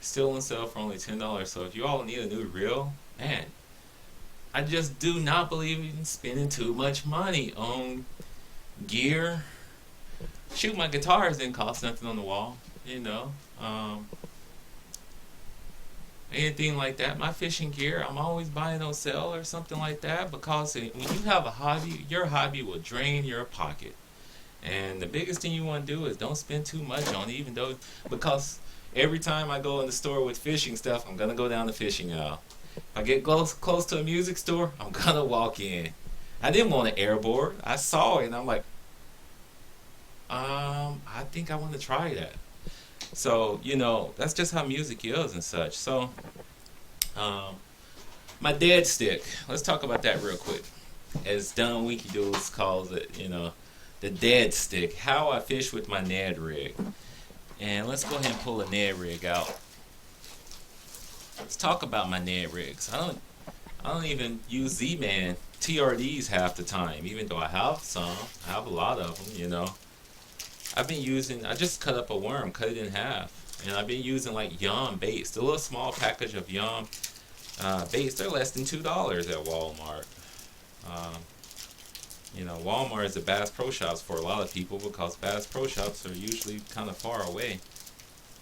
So if you all need a new reel, man, I just do not believe in spending too much money on gear. Shoot, my guitars didn't cost nothing on the wall, anything like that. My fishing gear, I'm always buying on sale or something like that, because when you have a hobby, your hobby will drain your pocket. And the biggest thing you want to do is don't spend too much on it, because every time I go in the store with fishing stuff, I'm going to go down the fishing aisle. If I get close to a music store, I'm going to walk in. I didn't want an airboard. I saw it and I'm like, I think I want to try that. So, that's just how music is and such. So, my dead stick. Let's talk about that real quick. As Don Winky Doodles calls it, the dead stick. How I fish with my Ned rig. And let's go ahead and pull a Ned rig out. Let's talk about my Ned rigs. I don't even use Z-Man TRDs half the time, even though I have some. I have a lot of them, I just cut up a worm, cut it in half. And I've been using like Yum baits. The little small package of Yum baits, they're less than $2 at Walmart. Walmart is the Bass Pro Shops for a lot of people, because Bass Pro Shops are usually kind of far away.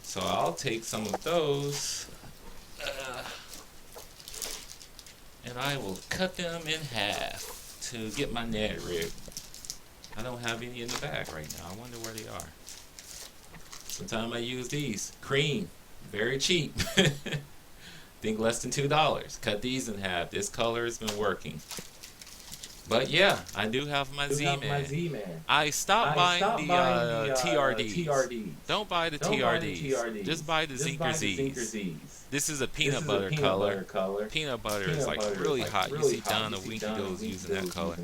So I'll take some of those and I will cut them in half to get my Ned rig. I don't have any in the bag right now. I wonder where they are. Sometimes I use these. Cream. Very cheap. Think less than $2. Cut these in half. This color has been working. But yeah, I do have my Z-Man. I stopped buying the TRDs. Don't buy the TRDs. Just buy the Zinker Z's. This is a peanut butter color. Peanut butter is like really hot. You see Don a week ago was using that color.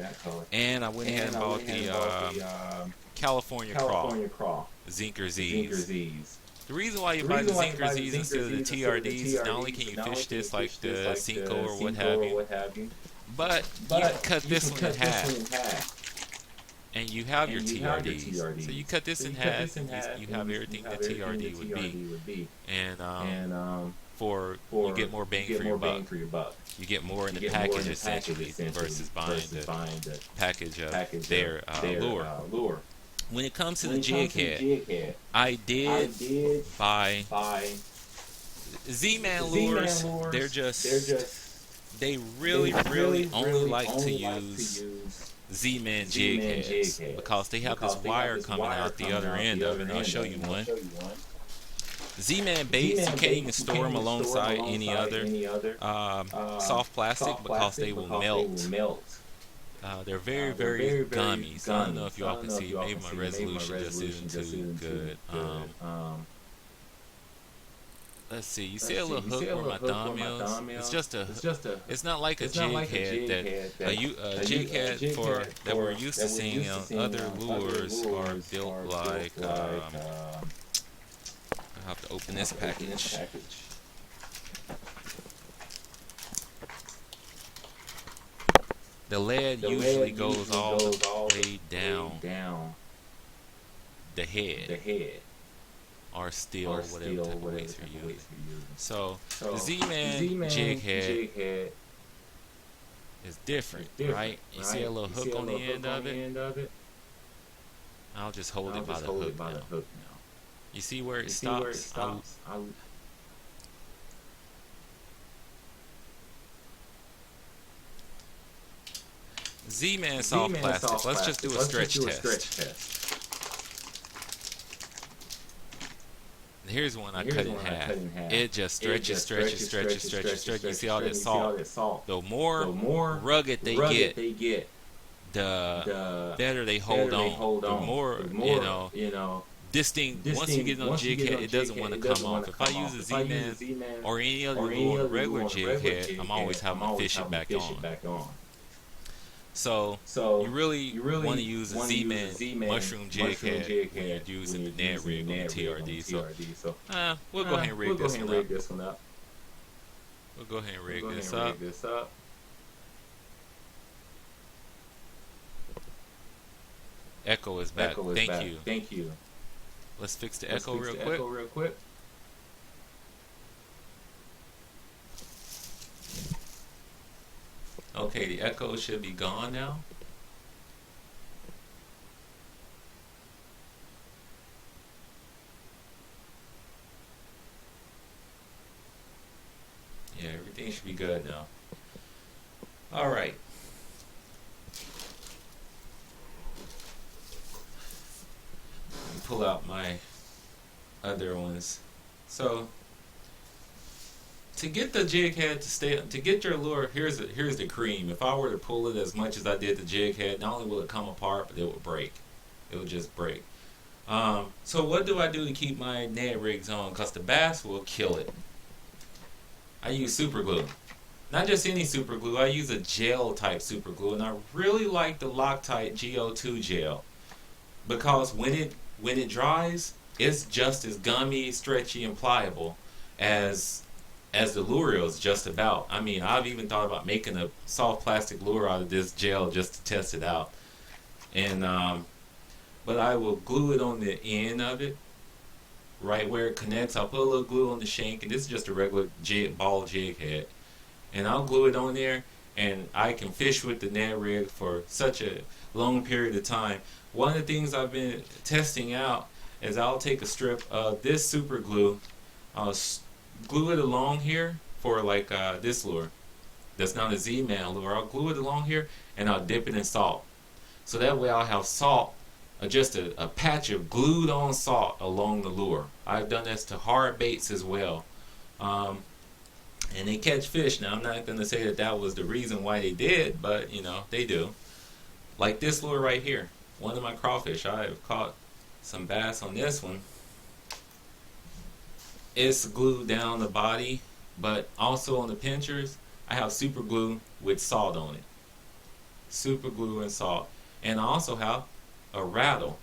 And I went ahead and bought the California Craw Zinker Z's. The reason why you buy the Zinker Z's instead of the TRDs is not only can you fish this like the Cinco or what have you, but you can cut this one in half. And you have your TRDs. So you cut this in half, you have everything the TRD would be. And you get more bang for your buck. You get more in the package essentially versus buying the package of their lure. When it comes to the jig head, I did buy Z-Man lures. They really only like to use Z-Man jig heads because they have this wire coming out the other end of it, and I'll show you one. Z-Man baits, you can't even store them alongside any other soft plastic because they will melt. They're very gummy, so I don't know if y'all can see. Maybe my resolution just isn't too good. Let's see. You see a little hook where my thumb is? It's not like a jig head a jig head that we're used to seeing on other lures are built like. I have to open this package. The lead usually goes all the way down the head, or steel, whatever type of weights you're using. So the Z-Man jig head is different, right? You see a little hook on the end of it? I'll just hold it by the hook now. You see where it stops? Z-Man soft plastic. Let's just do a stretch test. Here's one I cut in half. It just stretches. You see all that salt. The more rugged they get, the better they hold on. The more, you know, this thing, once you get it on jig head, it doesn't want to come off. If I use a Z-Man or any other lure on a regular jig head, I'm always having to fish it back on. So you really want to use a Z-Man mushroom jig head when you're using the Ned rig on the TRD. So we'll go ahead and rig this one up. We'll go ahead and rig this up. Echo is back. Thank you. Let's fix the echo real quick. Okay, the echo should be gone now. Yeah, everything should be good now. All right. Pull out my other ones. So to get the jig head to get your lure, here's the cream. If I were to pull it as much as I did the jig head, not only will it come apart, but it will break. It will just break. So what do I do to keep my Ned rigs on? Because the bass will kill it. I use super glue. Not just any super glue. I use a gel type super glue, and I really like the Loctite GO2 gel because when it dries, it's just as gummy, stretchy, and pliable as the lure is just about. I mean, I've even thought about making a soft plastic lure out of this gel just to test it out. And but I will glue it on the end of it, right where it connects. I'll put a little glue on the shank, and this is just a regular ball jig head. And I'll glue it on there, and I can fish with the Ned rig for such a long period of time. One of the things I've been testing out is I'll take a strip of this super glue, I'll glue it along here for like this lure. That's not a Z-Man lure. I'll glue it along here, and I'll dip it in salt. So that way I'll have salt, just a patch of glued on salt along the lure. I've done this to hard baits as well. And they catch fish. Now, I'm not going to say that was the reason why they did, but, you know, they do. Like this lure right here, one of my crawfish. I have caught some bass on this one. It's glued down the body, but also on the pinchers, I have super glue with salt on it. Super glue and salt. And I also have a rattle.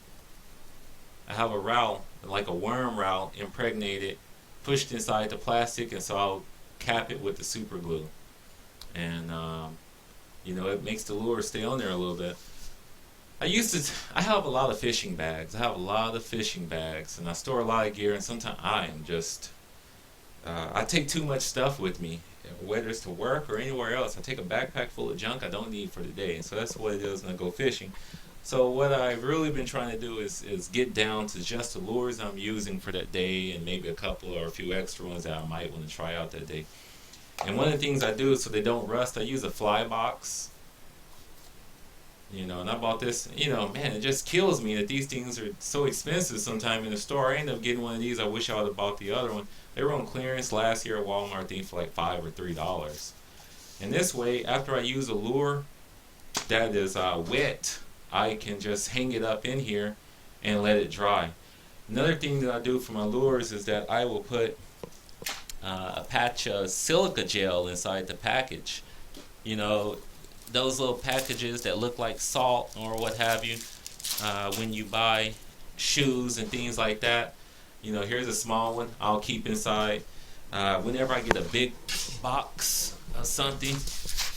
I have a rowel, like a worm rowel, impregnated, pushed inside the plastic, and so I'll cap it with the super glue. And, you know, it makes the lure stay on there a little bit. I have a lot of fishing bags. I have a lot of fishing bags, and I store a lot of gear, and sometimes I am just, I take too much stuff with me, whether it's to work or anywhere else. I take a backpack full of junk I don't need for the day, and so that's what it is when I go fishing. So what I've really been trying to do is get down to just the lures I'm using for that day, and maybe a couple or a few extra ones that I might want to try out that day. And one of the things I do so they don't rust, I use a fly box. You know, and I bought this, you know, man, it just kills me that these things are so expensive sometime in the store. I end up getting one of these. I wish I would have bought the other one. They were on clearance last year at Walmart, I think, for like $5 or $3. And this way, after I use a lure that is wet, I can just hang it up in here and let it dry. Another thing that I do for my lures is that I will put a patch of silica gel inside the package. You know, those little packages that look like salt or what have you, when you buy shoes and things like that. You know, here's a small one I'll keep inside. Whenever I get a big box of something,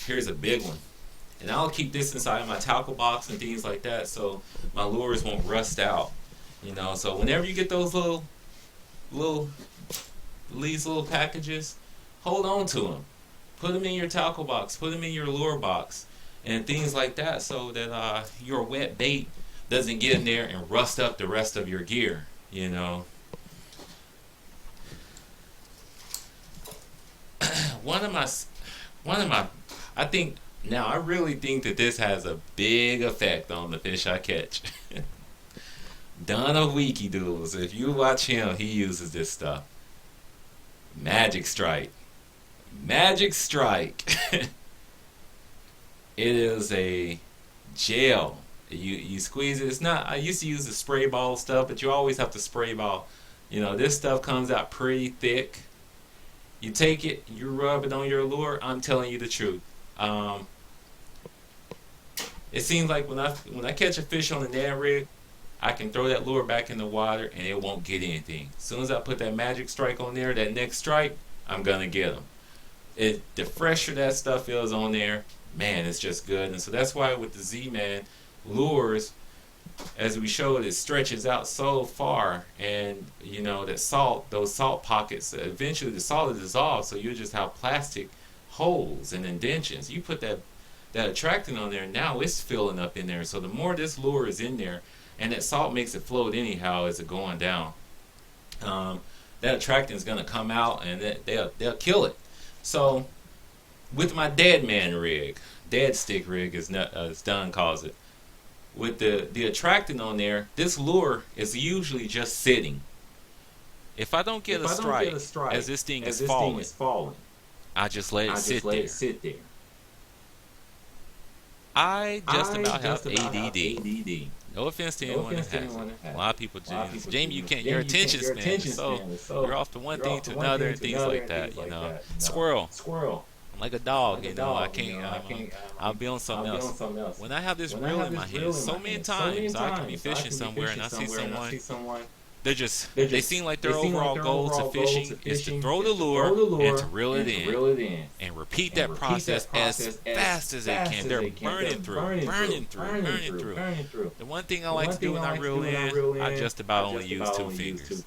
here's a big one. And I'll keep this inside my tackle box and things like that so my lures won't rust out. You know, so whenever you get those these little packages, hold on to them. Put them in your tackle box, put them in your lure box, and things like that so that your wet bait doesn't get in there and rust up the rest of your gear, you know. One of my, I really think that this has a big effect on the fish I catch. Don of Wiki Doodles, if you watch him, he uses this stuff. Magic Strike. Magic Strike. It is a gel. You squeeze it. It's not. I used to use the spray ball stuff, but you always have to spray ball. You know, this stuff comes out pretty thick. You take it, you rub it on your lure. I'm telling you the truth. It seems like when I catch a fish on the Ned rig, I can throw that lure back in the water and it won't get anything. As soon as I put that Magic Strike on there, that next strike, I'm gonna get them. The fresher that stuff is on there, man, it's just good. And so that's why with the Z-Man lures, as we showed, it stretches out so far, and you know that those salt pockets, eventually the salt is dissolved, so you just have plastic holes and indentions. You put that attractant on there, now it's filling up in there. So the more this lure is in there, and that salt makes it float anyhow as it going down, that attractant is gonna come out and they'll kill it. So with my dead man rig, dead stick rig as Don calls it, with the attractant on there, this lure is usually just sitting. If I don't get a strike as this thing is falling, I just let it sit there. I just about have ADD. No offense to anyone that has it. A lot of people do. Jamie, you can't. Your attention span, so you're off to one thing to another and things like that. You know, squirrel. I'm like a dog. You know, I can't. I'll be on something else. When I have this reel in my hand, so many times I can be fishing somewhere and I see someone. They seem like their overall goal to fishing is to throw the lure and to reel it in and repeat that process as fast as they can. They're burning through. The one thing I like to do when I reel in, I just about only use two fingers.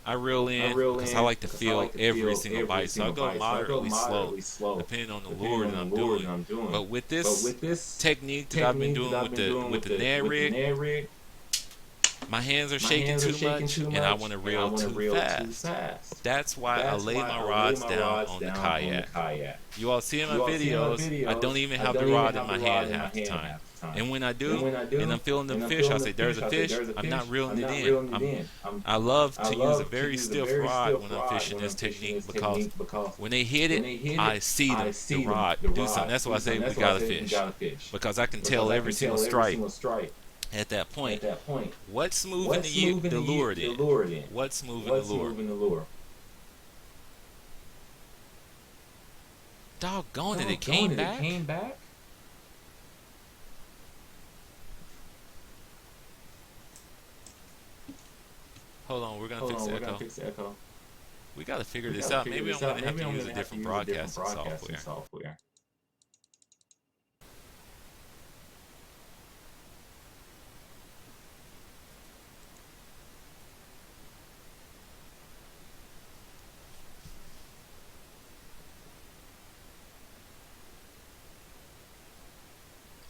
I reel in because I like to feel every single bite, so I go moderately slow, depending on the lure that I'm doing. But with this technique that I've been doing with the Ned rig, my hands are shaking too much and I want to reel too fast. That's why I lay my rods down on the kayak. You all see in my videos, I don't even have the rod in my hand half the time. And when I do, and I'm feeling the fish, I say, there's a fish, I'm not reeling it in. I love to use a very stiff rod when I'm fishing this technique, because when they hit it, I see the rod do something. That's why I say we got a fish, because I can tell every single strike at that point. What's moving the lure in? What's moving the lure? Doggone it, it came back. Hold on, we're gonna fix the echo. We gotta figure this out. Maybe I'm gonna have to use a different broadcasting software.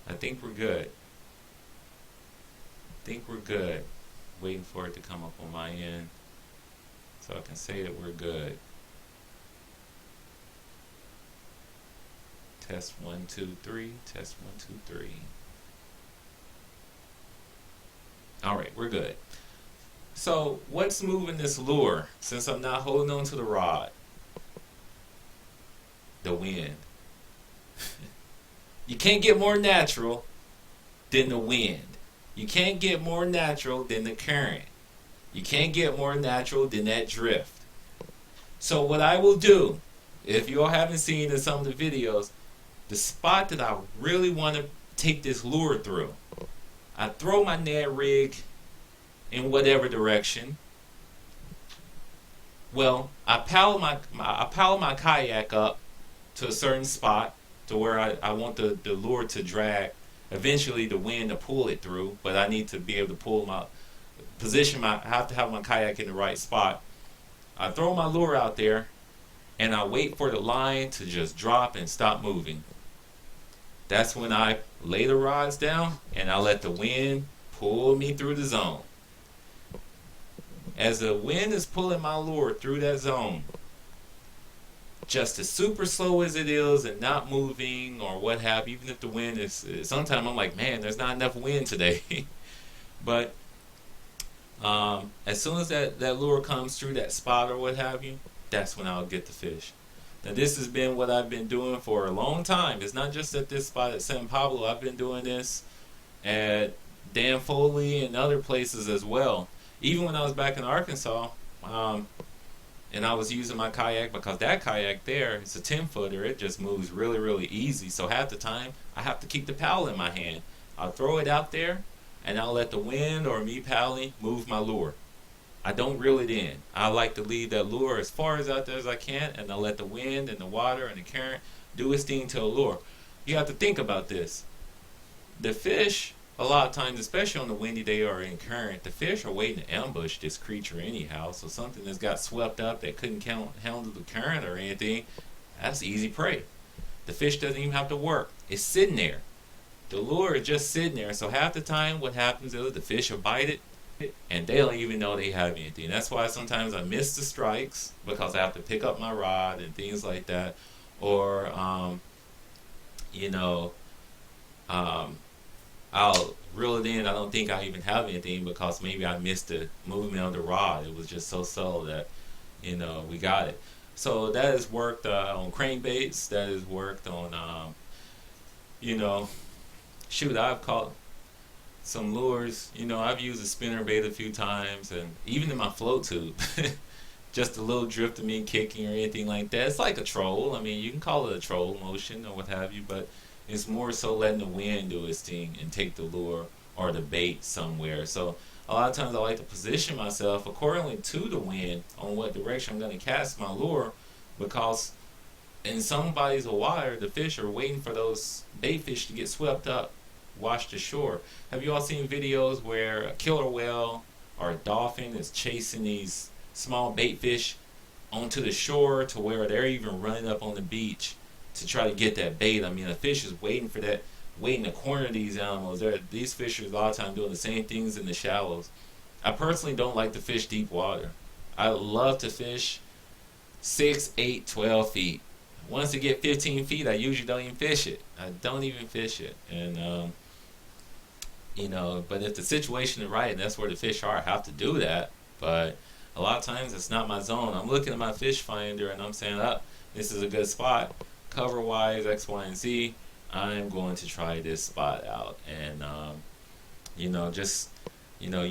I think we're good. Waiting for it to come up on my end so I can say that we're good. Test 1 2 3. Test 1 2 3. All right, we're good. So what's moving this lure since I'm not holding on to the rod? The wind. You can't get more natural than the wind. You can't get more natural than the current. You can't get more natural than that drift. So what I will do, if you all haven't seen in some of the videos, the spot that I really want to take this lure through, I throw my net rig in whatever direction. Well, I paddle my kayak up to a certain spot to where I want the lure to drag. Eventually the wind to pull it through, but I need to be able to I have to have my kayak in the right spot. I throw my lure out there and I wait for the line to just drop and stop moving. That's when I lay the rods down and I let the wind pull me through the zone. As the wind is pulling my lure through that zone, just as super slow as it is and not moving or what have you, even if the wind is, sometimes I'm like, man, there's not enough wind today. But as soon as that lure comes through that spot or what have you, that's when I'll get the fish. Now this has been what I've been doing for a long time. It's not just at this spot at San Pablo. I've been doing this at Dan Foley and other places as well. Even when I was back in Arkansas, and I was using my kayak, because that kayak there, it's a 10-footer. It just moves really, really easy. So half the time, I have to keep the paddle in my hand. I'll throw it out there, and I'll let the wind or me paddling move my lure. I don't reel it in. I like to leave that lure as far as out there as I can, and I'll let the wind and the water and the current do its thing to the lure. You have to think about this. The fish, a lot of times, especially on the windy day or in current, the fish are waiting to ambush this creature anyhow. So something that's got swept up that couldn't handle the current or anything, that's easy prey. The fish doesn't even have to work. It's sitting there. The lure is just sitting there. So half the time what happens is the fish will bite it and they don't even know they have anything. That's why sometimes I miss the strikes, because I have to pick up my rod and things like that. Or, I'll reel it in. I don't think I even have anything because maybe I missed the movement of the rod. It was just so slow that, we got it. So that has worked on crankbaits. That has worked on, I've caught some lures. I've used a spinner bait a few times, and even in my float tube, just a little drift of me kicking or anything like that. It's like a troll. I mean, you can call it a troll motion or what have you, but it's more so letting the wind do its thing and take the lure or the bait somewhere. So a lot of times I like to position myself accordingly to the wind on what direction I'm going to cast my lure, because in some bodies of water, the fish are waiting for those bait fish to get swept up, washed ashore. Have you all seen videos where a killer whale or a dolphin is chasing these small bait fish onto the shore to where they're even running up on the beach to try to get that bait? I mean, the fish is waiting for that, waiting to corner these animals. These fish are a lot of times doing the same things in the shallows. I personally don't like to fish deep water. I love to fish 6, 8, 12 feet. Once it get 15 feet, I usually don't even fish it. I don't even fish it. And, but if the situation is right and that's where the fish are, I have to do that. But a lot of times it's not my zone. I'm looking at my fish finder and I'm saying, this is a good spot. Cover wise, X, Y, and Z. I'm going to try this spot out. And, just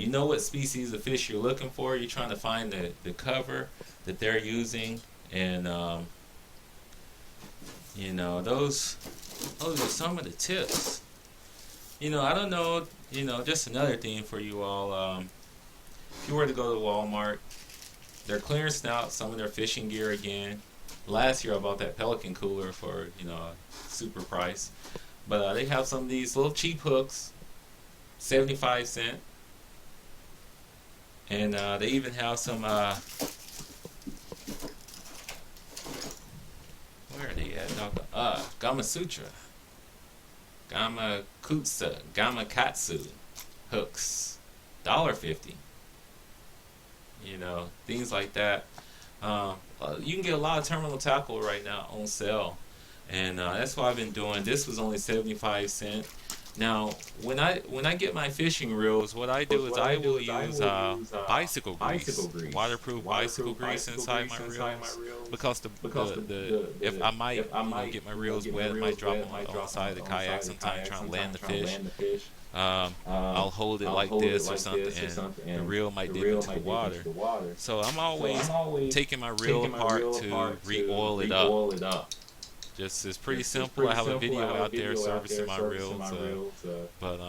what species of fish you're looking for. You're trying to find the cover that they're using, and those are some of the tips. I don't know. Just another thing for you all. If you were to go to Walmart, they're clearing out some of their fishing gear again. Last year I bought that Pelican cooler for a super price, but they have some of these little cheap hooks, 75 cents. And they even have some, where are they at? Gama Sutra, Gama Katsu hooks, $1.50. Things like that. You can get a lot of terminal tackle right now on sale. And that's what I've been doing. This was only 75 cents. Now, when I get my fishing reels, what I do is I will use bicycle grease, waterproof bicycle grease inside my reels, because the if I might get my reels wet, I might drop them on the side of the kayak sometime trying to land the fish. I'll hold it like this or something, and the reel might dip into the water. So I'm always taking my reel apart to re-oil it up. Just it's pretty simple. I have a video out there servicing my reels, but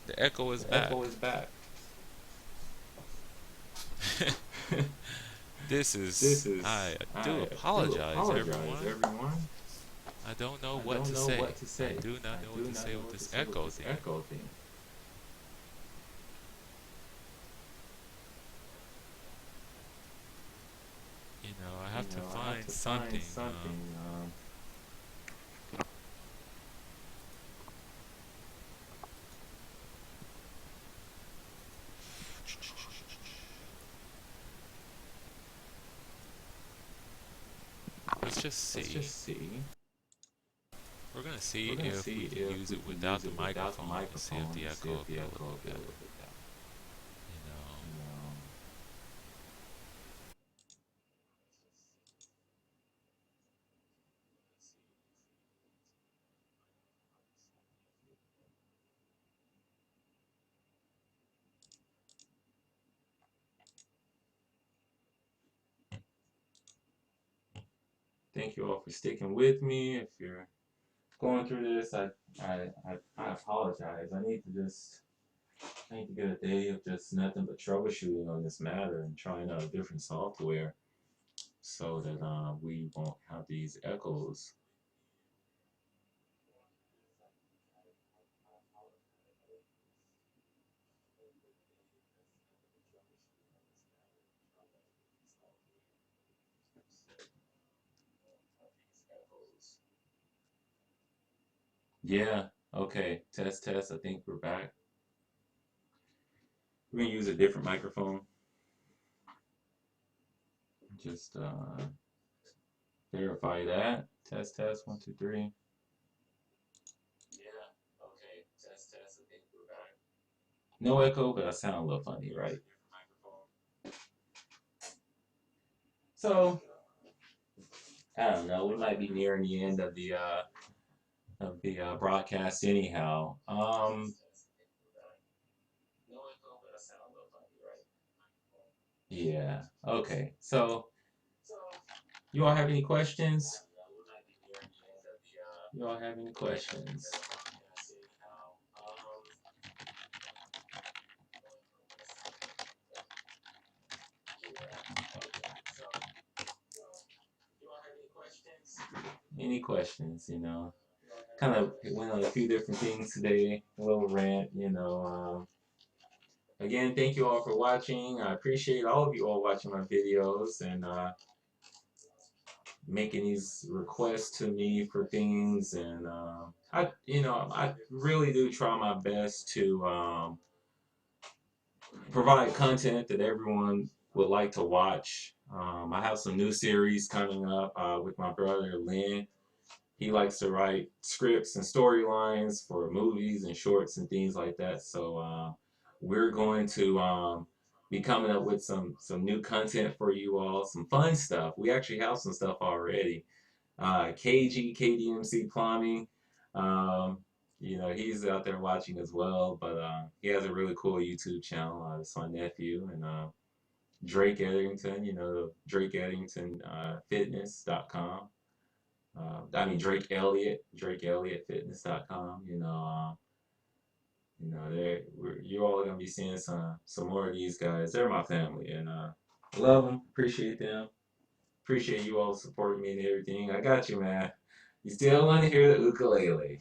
the echo is back. This is I do apologize, everyone. I don't know what to say. I do not know what to say with this echo thing. I have to find something. Let's just see. We're gonna see if we can use it without the microphone and see if the echo will be a little bit better. Thank you all for sticking with me. If you're going through this, I apologize. I need to get a day of just nothing but troubleshooting on this matter and trying out different software so that we won't have these echoes. Yeah, okay. Test, test. I think we're back. We're gonna use a different microphone. Just verify that. Test, test. 1, 2, 3. Yeah, okay. Test, test. I think we're back. No echo, but I sound a little funny, right? So, I don't know. We might be nearing the end of the broadcast anyhow. Yeah. Okay. So, you all have any questions? You all have any questions? Any questions? Kind of went on a few different things today. A little rant. Again, thank you all for watching. I appreciate all of you all watching my videos, and making these requests to me for things, and I really do try my best to provide content that everyone would like to watch. I have some new series coming up with my brother Lynn. He likes to write scripts and storylines for movies and shorts and things like that. So we're going to be coming up with some new content for you all, some fun stuff. We actually have some stuff already. KDMC Plumbing. Um, he's out there watching as well, but he has a really cool YouTube channel. It's my nephew and Drake Eddington. Drake Eddington Fitness.com. Drake Elliott, DrakeElliottFitness.com. You're all gonna be seeing some more of these guys. They're my family, and love them, appreciate them, appreciate you all supporting me and everything. I got you, man. You still want to hear the ukulele?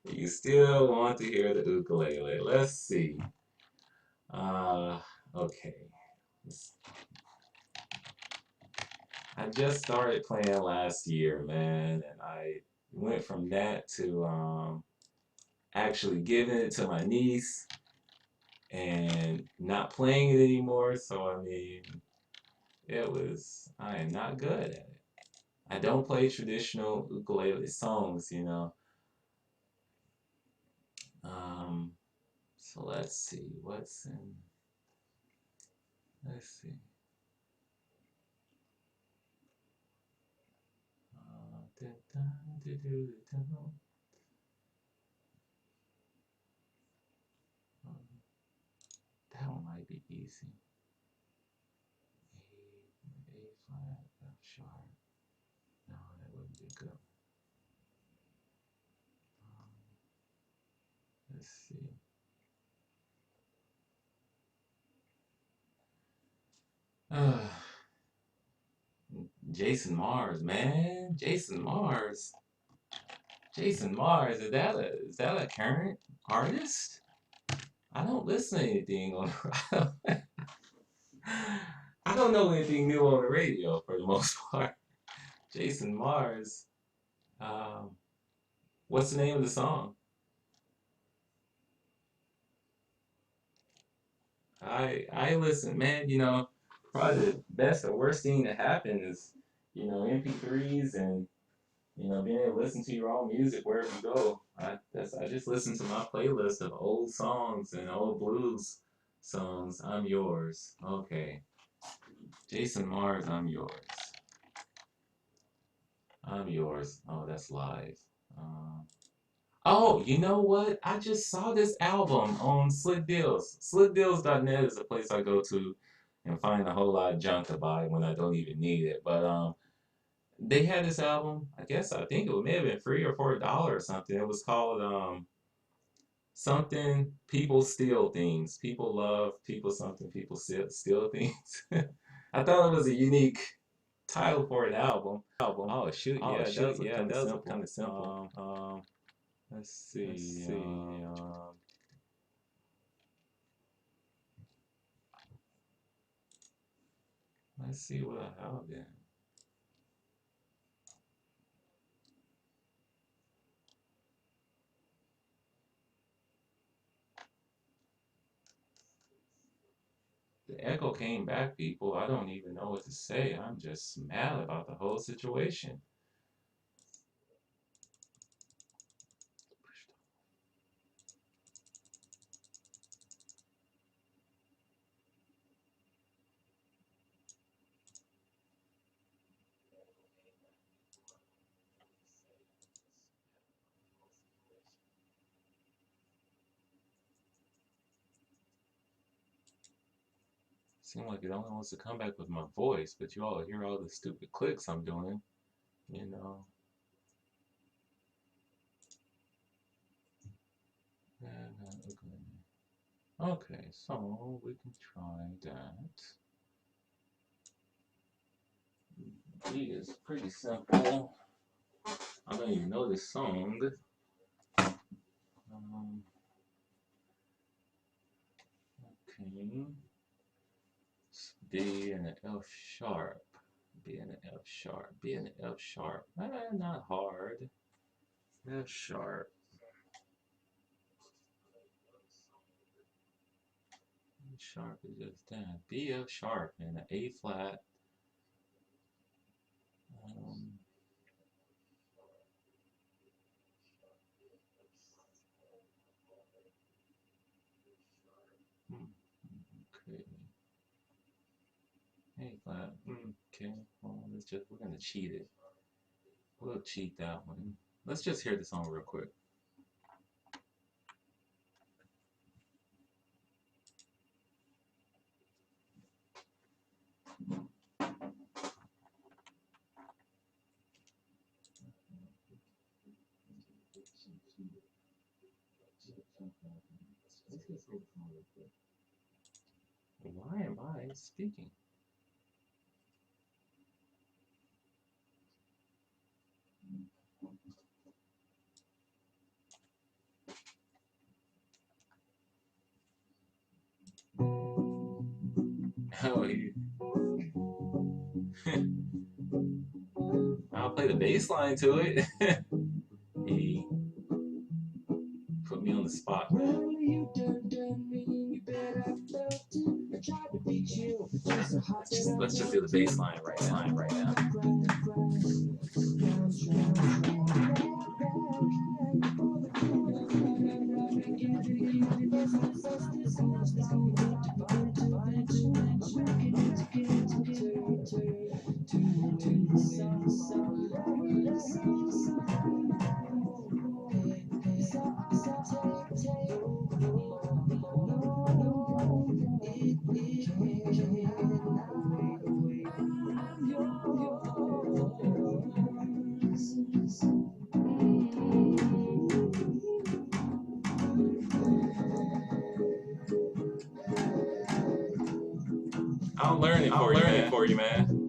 You still want to hear the ukulele? Let's see. Uh, okay. I just started playing last year, man, and I went from that to actually giving it to my niece and not playing it anymore. So I mean, I am not good at it. I don't play traditional ukulele songs. Um, so let's see what's in. Let's see. That one might be easy. A flat, F sharp. No, that wouldn't be good. Let's see. Jason Mars, man. Jason Mars. Jason Mars. Is that a current artist? I don't listen to anything on. I don't know anything new on the radio for the most part. Jason Mars. Um, what's the name of the song? I listen, man. Probably the best or worst thing that happened is MP3s and being able to listen to your own music wherever you go. I just listen to my playlist of old songs and old blues songs. I'm yours. Okay. Jason Mars, I'm yours. I'm yours. Oh, that's live. Oh, you know what? I just saw this album on Slick Deals. SlickDeals.net is a place I go to and find a whole lot of junk to buy when I don't even need it. But they had this album. I think it may have been free or for $1 or something. It was called something people steal things. People love people something people steal things. I thought it was a unique title for an album. Oh shoot, yeah, it does look kind of simple. Let's see. Let's see what I have then. The echo came back, people. I don't even know what to say. I'm just mad about the whole situation. Seems like it only wants to come back with my voice, but you all hear all the stupid clicks I'm doing, you know. Okay, so we can try that. It is pretty simple. I don't even know this song. Okay. D and an F sharp. B and an F sharp. B and an F sharp. Not hard. F sharp. F sharp is just that. B F sharp and an A flat. Um, okay. A flat. Okay. Well, we're gonna cheat it. We'll cheat that one. Let's just hear the song real quick. Why am I speaking? Oh, I'll play the bass line to it. He put me on the spot, man. Let's just do the bass line right now. I'll learn it for you, man.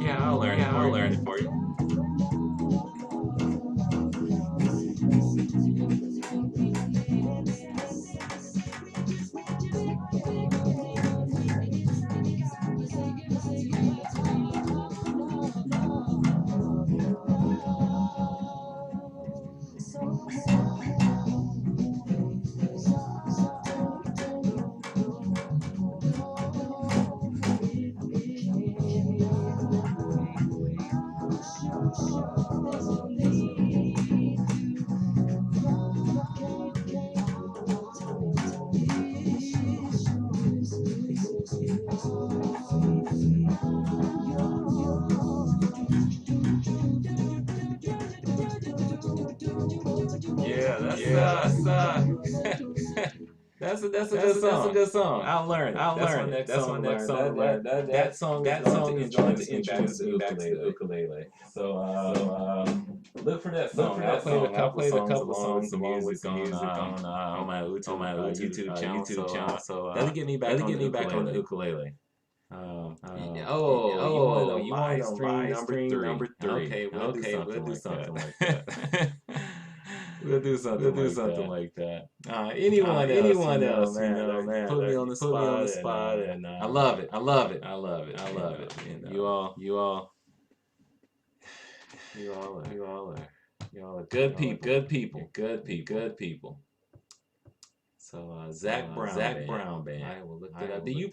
Yeah, I'll learn it for you. Yeah, that's a good song. I'll learn it. That's my next song to learn. That song is going to introduce me back to the ukulele. So look for that song. I'll play a couple songs along with some music on my YouTube channel. So that'll get me back on the ukulele. You want a live stream number three. Okay, we'll do something like that. We'll do something like that. Anyone else, man, put me on the spot, and I love it. You all are good people. So Zach Brown band. I will look it up. Do you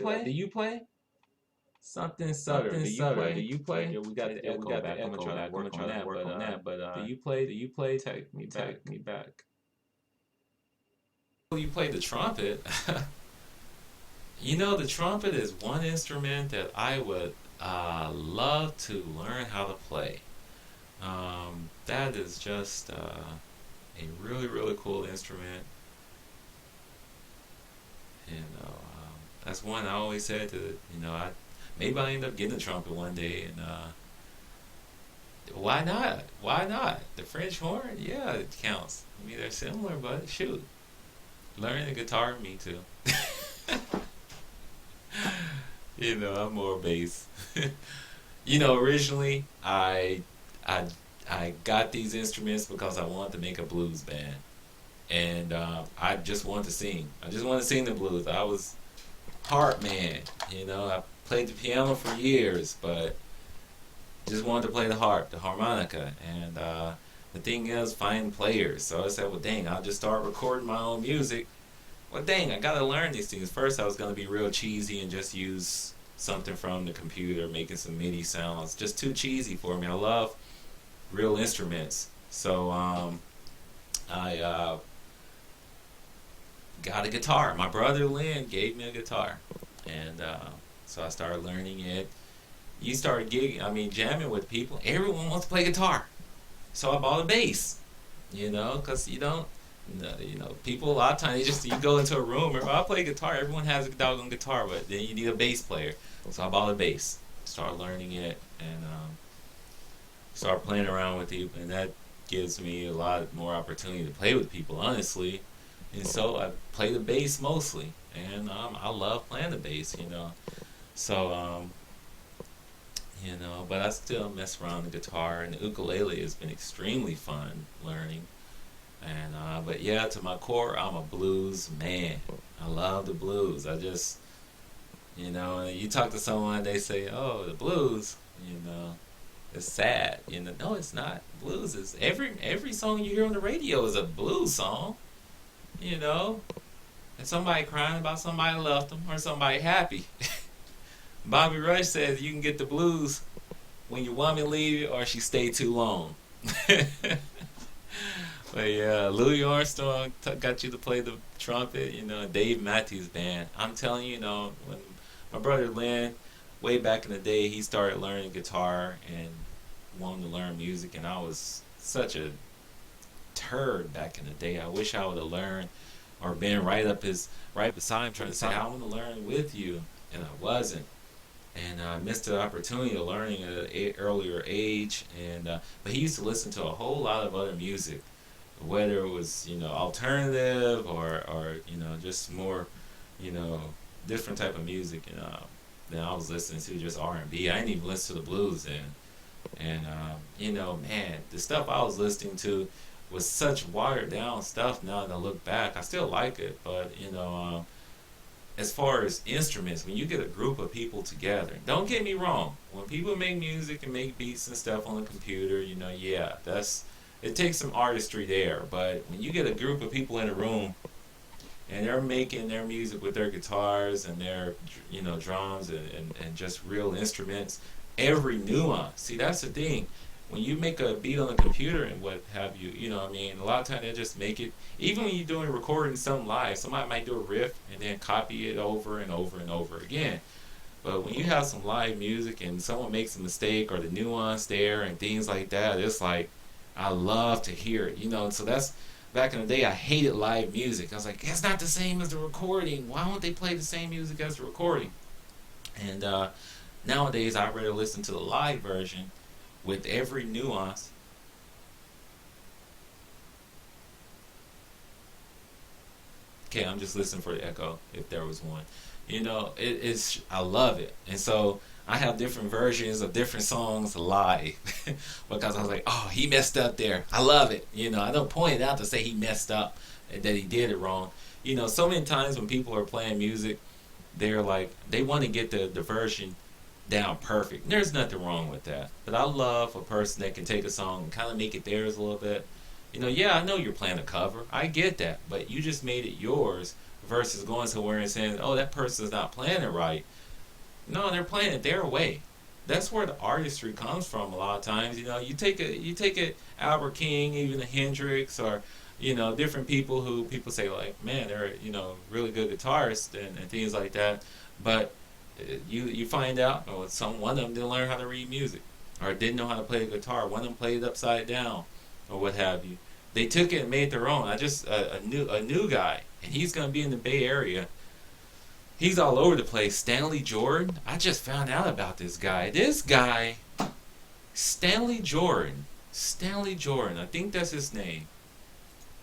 play? Something Sutter. Do you play? Yeah, we got the echo back. I'm gonna try to work on that. But do you play? Take me back. You play the trumpet. You know, the trumpet is one instrument that I would love to learn how to play. That is just a really cool instrument. That's one I always said to maybe I end up getting a trumpet one day, and why not? The French horn, yeah, it counts. I mean, they're similar, but shoot, learning the guitar, me too. I'm more bass. Originally I got these instruments because I wanted to make a blues band. and I just wanted to sing. I just wanted to sing the blues. I was harp man, you know. I played the piano for years, but just wanted to play the harp, the harmonica, and the thing is, find players. So I said, well, dang, I'll just start recording my own music. Well, dang, I gotta learn these things. First, I was gonna be real cheesy and just use something from the computer, making some MIDI sounds. Just too cheesy for me. I love real instruments. So I got a guitar. My brother Lynn gave me a guitar, and so I started learning it. You start jamming with people. Everyone wants to play guitar, so I bought a bass. You know, because people a lot of times you go into a room and I play guitar. Everyone has a doggone guitar, but then you need a bass player. So I bought a bass, started learning it, and start playing around with people, and that gives me a lot more opportunity to play with people, honestly. And so I play the bass mostly, and I love playing the bass, you know. So but I still mess around the guitar, and the ukulele has been extremely fun learning. And but yeah, to my core, I'm a blues man. I love the blues. I just, you talk to someone, they say, "Oh, the blues," it's sad. No, it's not. Blues is every song you hear on the radio is a blues song. And somebody crying about somebody left them or somebody happy. Bobby Rush says you can get the blues when your woman leave you or she stay too long. But yeah, Louis Armstrong got you to play the trumpet, Dave Matthews Band. I'm telling you, when my brother Lynn, way back in the day, he started learning guitar and wanted to learn music, and I was such a turd back in the day. I wish I would have learned or been right beside him trying to say, I want to learn with you, and I wasn't. And I missed the opportunity of learning at an earlier age. And but he used to listen to a whole lot of other music, whether it was alternative or just more different type of music. Than I was listening to just R&B. I didn't even listen to the blues then. And man, the stuff I was listening to was such watered down stuff. Now that I look back, I still like it, but as far as instruments, when you get a group of people together, don't get me wrong, when people make music and make beats and stuff on the computer, it takes some artistry there. But when you get a group of people in a room and they're making their music with their guitars and their drums and just real instruments, every nuance, see, that's the thing. When you make a beat on the computer and what have you, a lot of times they just make it, even when you're doing recording something live, somebody might do a riff and then copy it over and over and over again. But when you have some live music and someone makes a mistake or the nuance there and things like that, it's like, I love to hear it, so that's, back in the day, I hated live music. I was like, it's not the same as the recording. Why won't they play the same music as the recording? And nowadays, I'd rather listen to the live version with every nuance. Okay, I'm just listening for the echo, if there was one. It's I love it. And so I have different versions of different songs live because I was like, oh, he messed up there. I love it. I don't point it out to say he messed up and that he did it wrong. So many times when people are playing music, they're like, they want to get the version down perfect. There's nothing wrong with that. But I love a person that can take a song and kind of make it theirs a little bit. Yeah, I know you're playing a cover. I get that. But you just made it yours versus going somewhere and saying, oh, that person's not playing it right. No, they're playing it their way. That's where the artistry comes from a lot of times. You take it Albert King, even a Hendrix, or different people who people say like, man, they're really good guitarists and things like that. But you find out, one of them didn't learn how to read music, or didn't know how to play the guitar. One of them played it upside down, or what have you. They took it and made it their own. I just a new guy, and he's gonna be in the Bay Area. He's all over the place. Stanley Jordan. I just found out about this guy. Stanley Jordan. I think that's his name.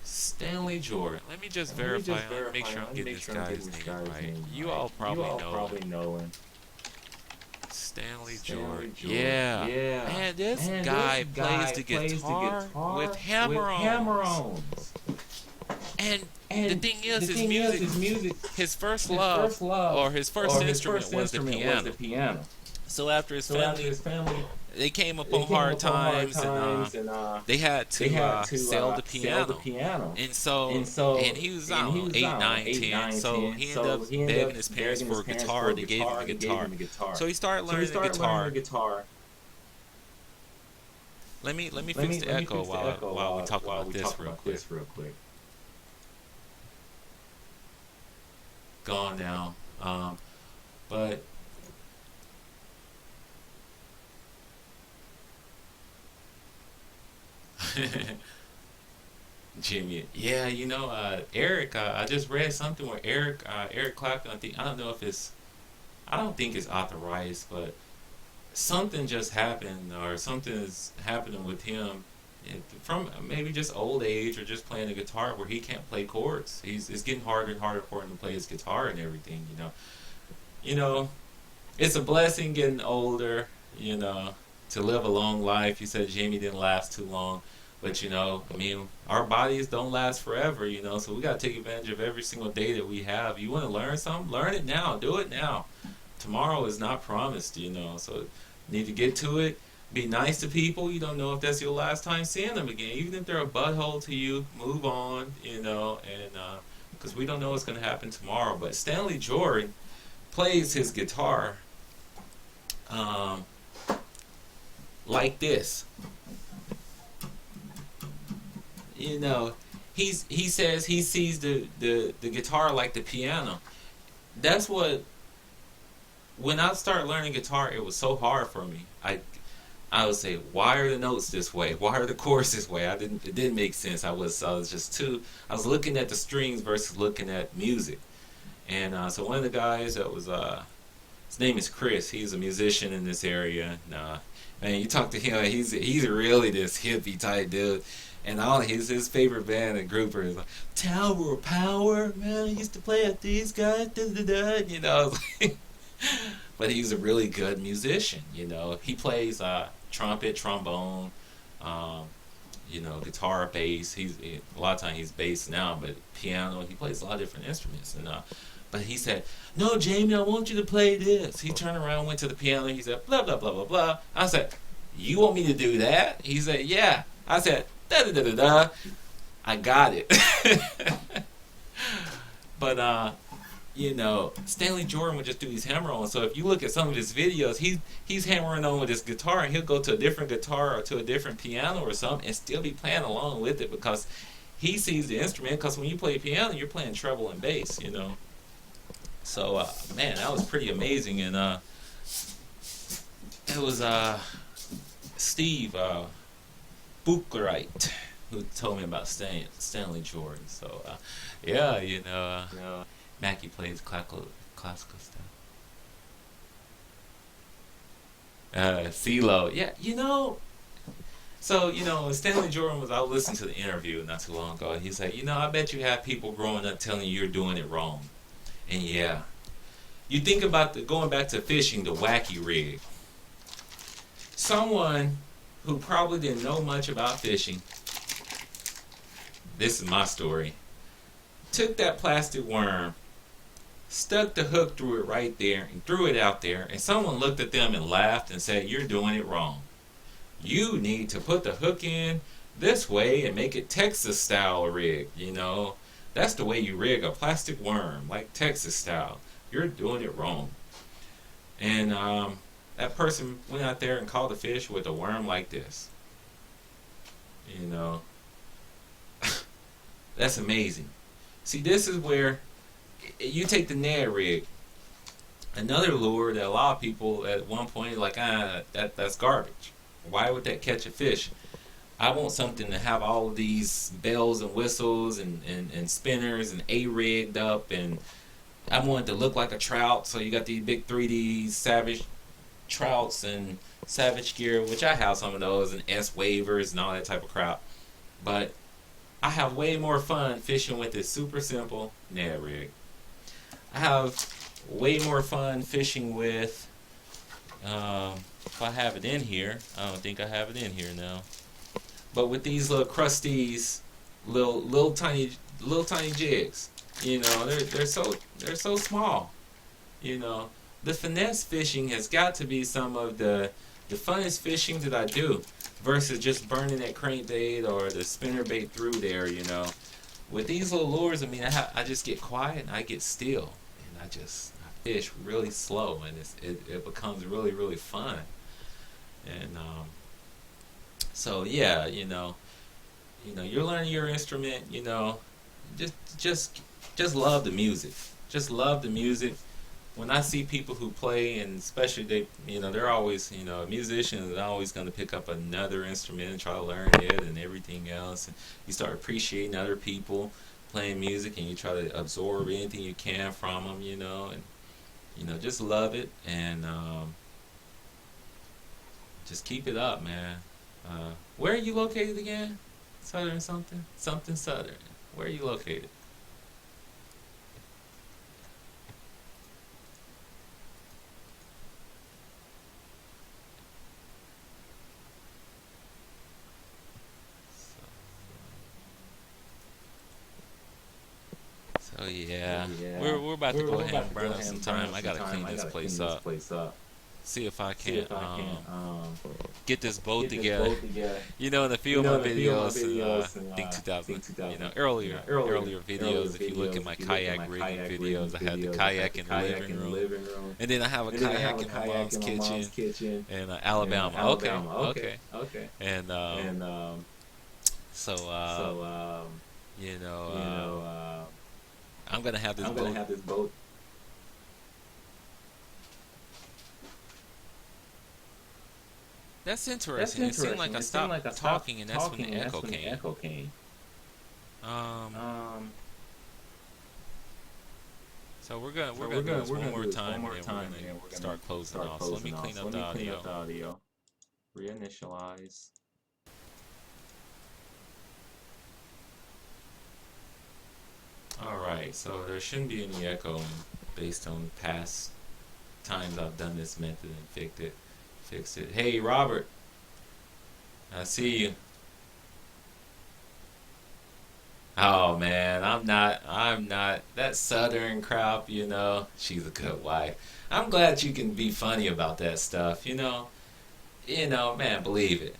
Stanley Jordan. Let me just verify. Make sure I'm getting this guy's name right. You all probably know him. Stanley Jordan. Yeah. Man, this guy plays the guitar with hammer-ons. And the And thing the is, his thing is, music, his music, his first his love first love or his first or his instrument first was the instrument was the piano. piano. So after his So after family, his family, they came they upon came hard upon hard times, and times, and they had they to had to sell the sell the piano. piano. And so, And so, and he was, I and don't he know, was, I 8, don't know, 9, 8, 10. 9, So 10. he ended up So he ended begging up his parents begging for his a parents guitar. for a They gave him guitar. the They gave guitar. him the guitar. So he started So he learning the started learning the guitar. guitar. Let me fix the Let me echo fix the echo while we talk while about we this talk real about quick. this real quick. Gone now. But Jimmy, yeah, Eric. I just read something where Eric Clapton. I don't know if it's. I don't think it's authorized, but something just happened, or something is happening with him, from maybe just old age or just playing the guitar, where he can't play chords. It's getting harder and harder for him to play his guitar and everything. You know, it's a blessing getting older. To live a long life. You said Jamie didn't last too long. But I mean, our bodies don't last forever, so we got to take advantage of every single day that we have. You want to learn something? Learn it now. Do it now. Tomorrow is not promised, so you need to get to it. Be nice to people. You don't know if that's your last time seeing them again. Even if they're a butthole to you, move on, and because we don't know what's going to happen tomorrow. But Stanley Jordan plays his guitar um, like this. He says he sees the guitar like the piano. That's what, when I started learning guitar, it was so hard for me. I would say, why are the notes this way? Why are the chords this way? It didn't make sense. I was looking at the strings versus looking at music. And so one of the guys that was his name is Chris. He's a musician in this area. Man, you talk to him, he's really this hippie type dude. And all his favorite band and grouper is like Tower of Power. Man, I used to play with these guys. But he's a really good musician. He plays trumpet, trombone, guitar, bass. A lot of times he's bass now, but piano. He plays a lot of different instruments. But he said, "No, Jamie, I want you to play this." He turned around, went to the piano. He said, "Blah blah blah blah blah." I said, "You want me to do that?" He said, "Yeah." I said, "Da da da da da." I got it. But Stanley Jordan would just do these hammer on. So if you look at some of his videos, he's hammering on with his guitar, and he'll go to a different guitar or to a different piano or something, and still be playing along with it, because he sees the instrument. Because when you play piano, you're playing treble and bass. So man, that was pretty amazing. And it was Steve Buchwright who told me about Stanley Jordan. So yeah, Mackie plays classical stuff. CeeLo, yeah, So, when Stanley Jordan I listened to the interview not too long ago, and he's like, I bet you have people growing up telling you you're doing it wrong. And yeah, you think about going back to fishing, the wacky rig. Someone who probably didn't know much about fishing, this is my story, took that plastic worm, stuck the hook through it right there, and threw it out there, and someone looked at them and laughed and said, "You're doing it wrong. You need to put the hook in this way and make it Texas style rig, That's the way you rig a plastic worm, like Texas style. You're doing it wrong." And that person went out there and caught a fish with a worm like this. That's amazing. See, this is where you take the Ned rig, another lure that a lot of people at one point like, that's garbage. Why would that catch a fish? I want something to have all of these bells and whistles and spinners and A-rigged up, and I want it to look like a trout. So you got these big 3D Savage trouts and Savage gear, which I have some of those, and S-wavers and all that type of crap. But I have way more fun fishing with this super simple Ned rig. I have way more fun fishing with, if I have it in here, I don't think I have it in here now, but with these little crusties, little tiny little tiny jigs. They're so small. You know, the finesse fishing has got to be some of the funnest fishing that I do, versus just burning that crankbait or the spinner bait through there. With these little lures, I mean, I just get quiet and I get still, and I fish really slow, and it becomes really really fun. And so yeah, you're learning your instrument. Just just just love the music. Just love the music. When I see people who play, and especially they're always, a musician is always going to pick up another instrument and try to learn it and everything else. And you start appreciating other people playing music, and you try to absorb anything you can from them, and just love it, and just keep it up, man. Where are you located again? Southern something? Something Southern. Where are you located? So yeah, we're about to go ahead and burn up some time. I gotta clean this place up. See if I can get this boat together. In a few of my videos, I think 2000, earlier videos. If you look at my kayak rigging videos, I had the kayak in the living room, and then I have a kayak in my mom's kitchen in Alabama. Okay. And so you know, I'm gonna have this boat. That's interesting. It seemed like I stopped talking, and that's when the echo came. Um, so we're gonna do this one more time, and then we're gonna start closing off. So let me clean up the audio. Reinitialize. All right. So there shouldn't be any echo based on past times I've done this method and fixed it. Hey, Robert, I see you. Oh man, I'm not that Southern crap. She's a good wife. I'm glad you can be funny about that stuff. Man, believe it.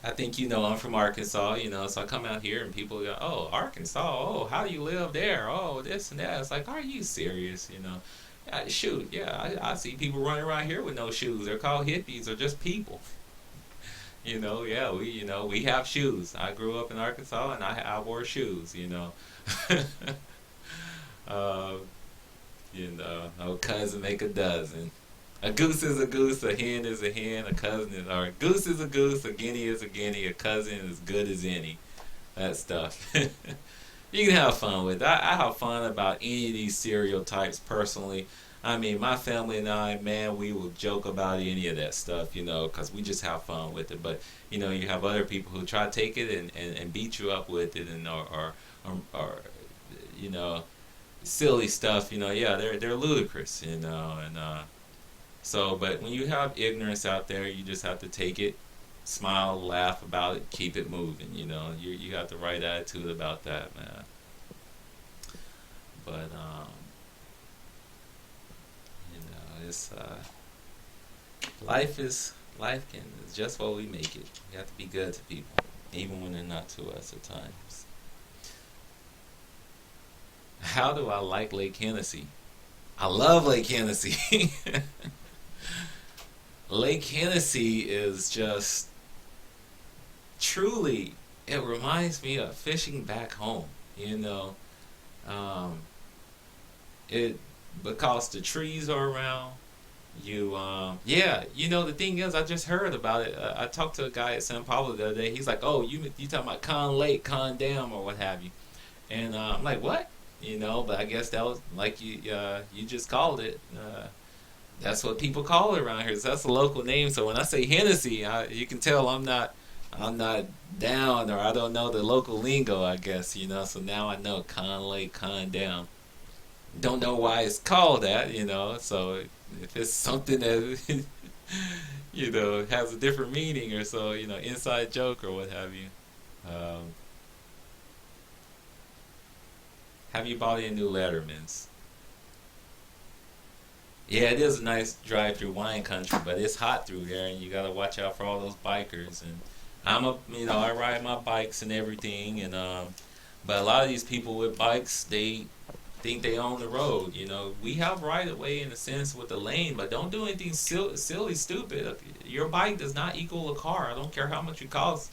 I think I'm from Arkansas. So I come out here and people go, "Oh, Arkansas. Oh, how do you live there? Oh, this and that." It's like, are you serious? Shoot, yeah, I see people running around here with no shoes. They're called hippies or just people. Yeah, we have shoes. I grew up in Arkansas, and I wore shoes. uh, a cousin make a dozen. A goose is a goose, a hen is a hen, or a goose is a goose, a guinea is a guinea, a cousin is as good as any. That stuff. You can have fun with it. I have fun about any of these stereotypes personally. I mean, my family and I, man, we will joke about any of that stuff, because we just have fun with it. But, you have other people who try to take it and beat you up with it, and or silly stuff, yeah, they're ludicrous, and so, but when you have ignorance out there, you just have to take it, smile, laugh about it, keep it moving. You got the right attitude about that, man. But it's life is just what we make it. We have to be good to people, even when they're not to us at times. How do I like Lake Hennessy? I love Lake Hennessy. Lake Hennessy is just truly, it reminds me of fishing back home. Um, it because the trees are around you. Yeah, the thing is, I just heard about it. I talked to a guy at San Pablo the other day. He's like, "Oh, you talking about Con Lake, Con Dam, or what have you?" And I'm like, "What?" But I guess that was like you just called it. That's what people call it around here. So that's a local name. So when I say Hennessy, you can tell I'm not down, or I don't know the local lingo, I guess. So now I know Con Lake, Con Down. Don't know why it's called that. So if it's something that has a different meaning, or so, inside joke or what have you. Um, Have you bought any new Lettermans? Yeah, it is a nice drive through wine country, but it's hot through there, and you gotta watch out for all those bikers. And I ride my bikes and everything, and but a lot of these people with bikes, they think they own the road. We have right of way in a sense with the lane, but don't do anything silly, stupid. Your bike does not equal a car. I don't care how much it costs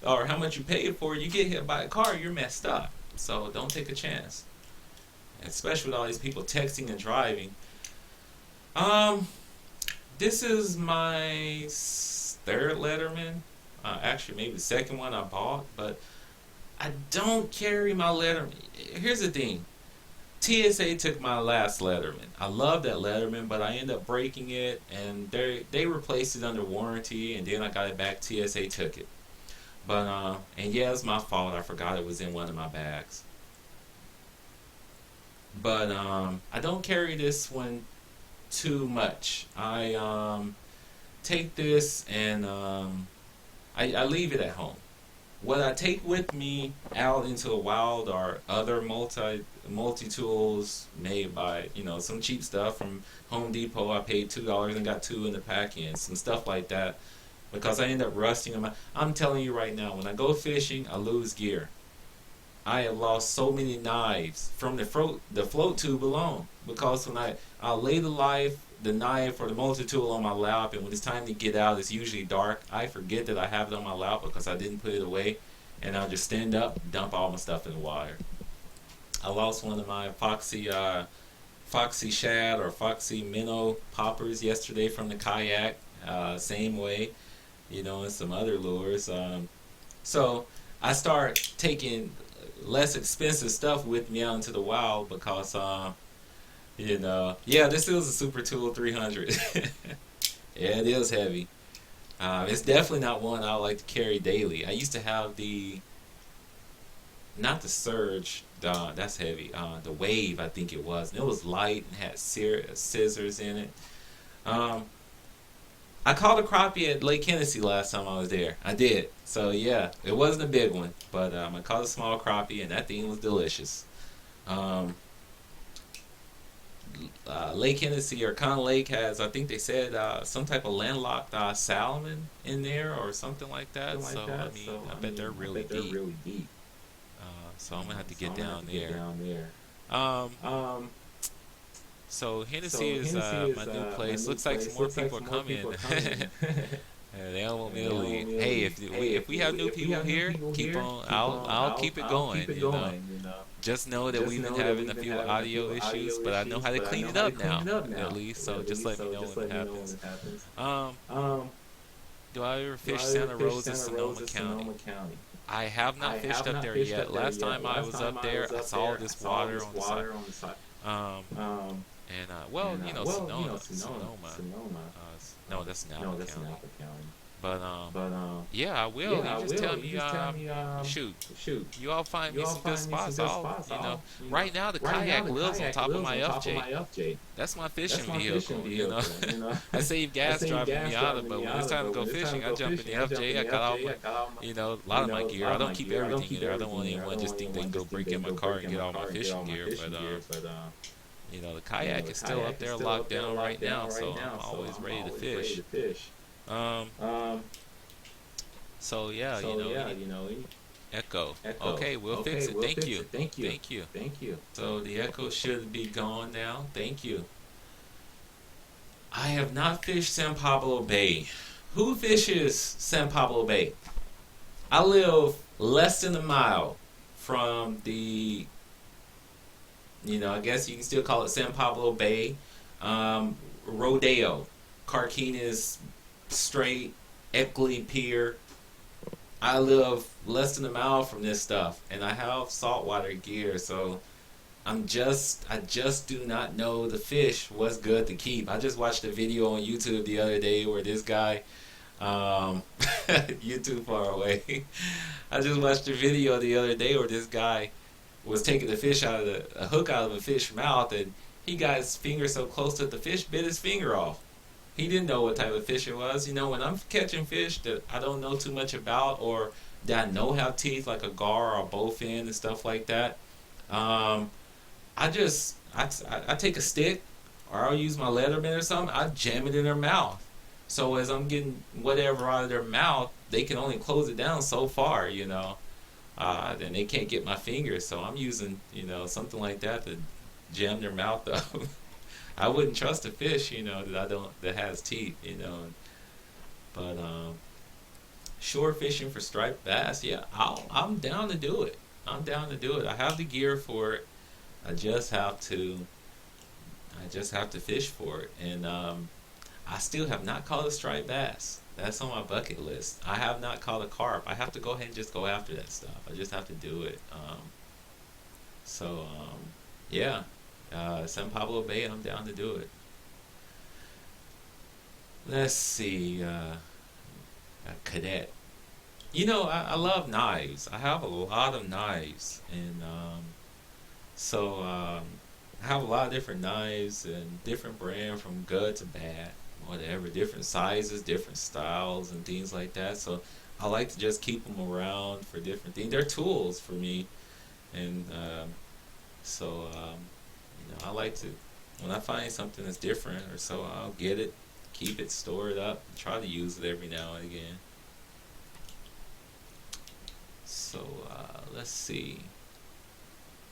or how much you pay it for. You get hit by a car, you're messed up. So don't take a chance, especially with all these people texting and driving. Um, this is my third Letterman. Actually, maybe the second one I bought, but I don't carry my Letterman. Here's the thing. TSA took my last Letterman. I love that Letterman, but I ended up breaking it, and they replaced it under warranty, and then I got it back. TSA took it. But and yeah, it's my fault. I forgot it was in one of my bags. But I don't carry this one too much. I take this and I leave it at home. What I take with me out into the wild are other multi tools made by some cheap stuff from Home Depot. I paid $2 and got two in the pack in, some stuff like that, because I end up rusting them. I'm telling you right now, when I go fishing, I lose gear. I have lost so many knives from the float tube alone, because when I'll lay the knife or the multi-tool on my lap, and when it's time to get out, it's usually dark. I forget that I have it on my lap because I didn't put it away, and I'll just stand up, dump all my stuff in the water. I lost one of my Foxy Shad or Foxy Minnow poppers yesterday from the kayak, same way, and some other lures. So I start taking less expensive stuff with me out into the wild because, yeah, this is a Super Tool 300. Yeah, it is heavy. It's definitely not one I like to carry daily. I used to have not the Surge, that's heavy, the Wave, I think it was. And it was light and had scissors in it. I caught a crappie at Lake Hennessy last time I was there. I did. So yeah, it wasn't a big one, but I caught a small crappie, and that thing was delicious. Lake Hennessy or Con Lake has, I think they said, some type of landlocked salmon in there or something like that. So I bet they're really deep. So I'm gonna have to get down there. So Hennessy is my new place. Looks like some more people are coming. They don't want me to leave. Hey, if we have new people here, keep on. I'll keep it going. Just know that we've been having a few audio issues, but I know how to clean it up now, at least. So just let me know when it happens. Do I ever fish Santa Rosa, Sonoma County? I have not fished up there yet. Last time I was up there, I saw this water on the side. Sonoma. No, that's Napa County. But yeah, I will. You just tell me. Shoot. You all find me some good spots. Right now the kayak lives on top of my FJ. That's my fishing vehicle. I save gas driving me out of it, but when it's time to go fishing, I jump in the FJ. I got all my, a lot of my gear. I don't keep everything in there. I don't want anyone just think they can go break in my car and get all my fishing gear. But the kayak is still up there locked down right now, so I'm always ready to fish. So yeah, Echo. Okay, we'll fix it. Thank you. So the Echo should be gone now. Thank you. I have not fished San Pablo Bay. Who fishes San Pablo Bay? I live less than a mile from the, I guess you can still call it San Pablo Bay, Rodeo, Carquinez Strait, Eckley Pier. I live less than a mile from this stuff, and I have saltwater gear, so I just do not know the fish what's good to keep. I just watched a video on YouTube the other day where this guy, you too far away. I just watched a video the other day where this guy was taking the fish a hook out of a fish's mouth, and he got his finger so close that the fish bit his finger off. He didn't know what type of fish it was. When I'm catching fish that I don't know too much about, or that I know have teeth, like a gar or a bowfin and stuff like that, I take a stick, or I'll use my Leatherman or something. I jam it in their mouth. So as I'm getting whatever out of their mouth, they can only close it down so far, you know. Then they can't get my fingers, so I'm using, you know, something like that to jam their mouth up. I wouldn't trust a fish, you know, that has teeth, you know. But shore fishing for striped bass, yeah, I'm down to do it. I'm down to do it. I have the gear for it. I just have to I just have to fish for it, and I still have not caught a striped bass. That's on my bucket list. I have not caught a carp. I have to go ahead and just go after that stuff. I just have to do it. So yeah, San Pablo Bay. I'm down to do it. Let's see, a cadet. You know, I love knives. I have a lot of knives, and I have a lot of different knives and different brand from good to bad, whatever, different sizes, different styles, and things like that. So I like to just keep them around for different things. They're tools for me, and so you know, I like to when I find something that's different or so, I'll get it, keep it, store it up, and try to use it every now and again. So let's see.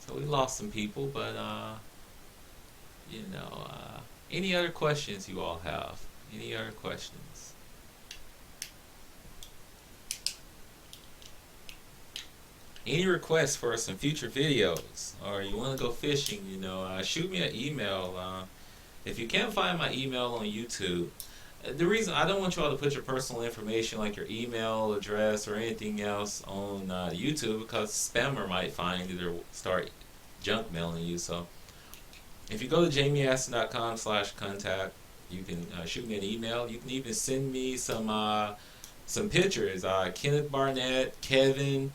So we lost some people, but you know, any other questions you all have? Any other questions? Any requests for some future videos, or you want to go fishing? You know, shoot me an email. If you can't find my email on YouTube, the reason I don't want you all to put your personal information like your email address or anything else on YouTube, because spammer might find it or start junk mailing you. So if you go to JaimeAstin.com/contact, you can shoot me an email. You can even send me some pictures. Kenneth Barnett, Kevin.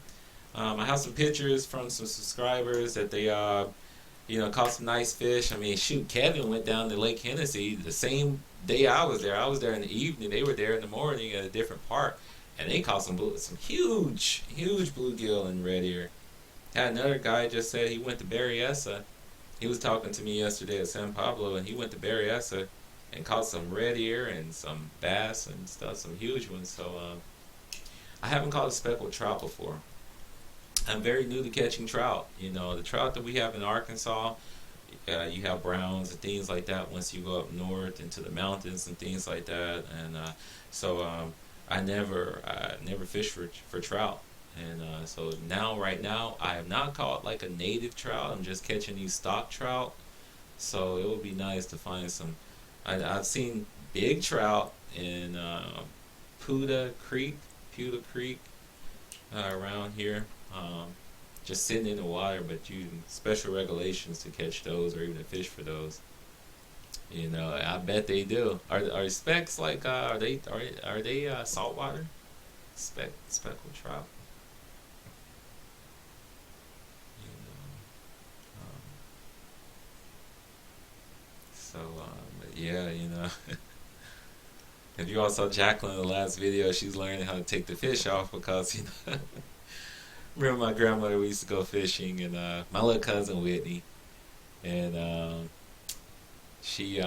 I have some pictures from some subscribers that they you know, caught some nice fish. I mean, shoot, Kevin went down to Lake Hennessy the same day I was there. I was there in the evening. They were there in the morning at a different park, and they caught some huge, huge bluegill and red ear. Had another guy just said he went to Berryessa. He was talking to me yesterday at San Pablo, and he went to Berryessa and caught some red ear and some bass and stuff, some huge ones. So I haven't caught a speckled trout before. I'm very new to catching trout. You know, the trout that we have in Arkansas, you have browns and things like that once you go up north into the mountains and things like that. And I never fish for trout. And so now, right now, I have not caught like a native trout. I'm just catching these stock trout. So it would be nice to find some. I've seen big trout in Puda Creek around here, just sitting in the water. But you special regulations to catch those or even to fish for those. You know, I bet they do. Are specks like are they saltwater? Speckled trout. You know. But yeah, you know. If you all saw Jacqueline in the last video, she's learning how to take the fish off because, you know, remember my grandmother, we used to go fishing, and my little cousin Whitney, and she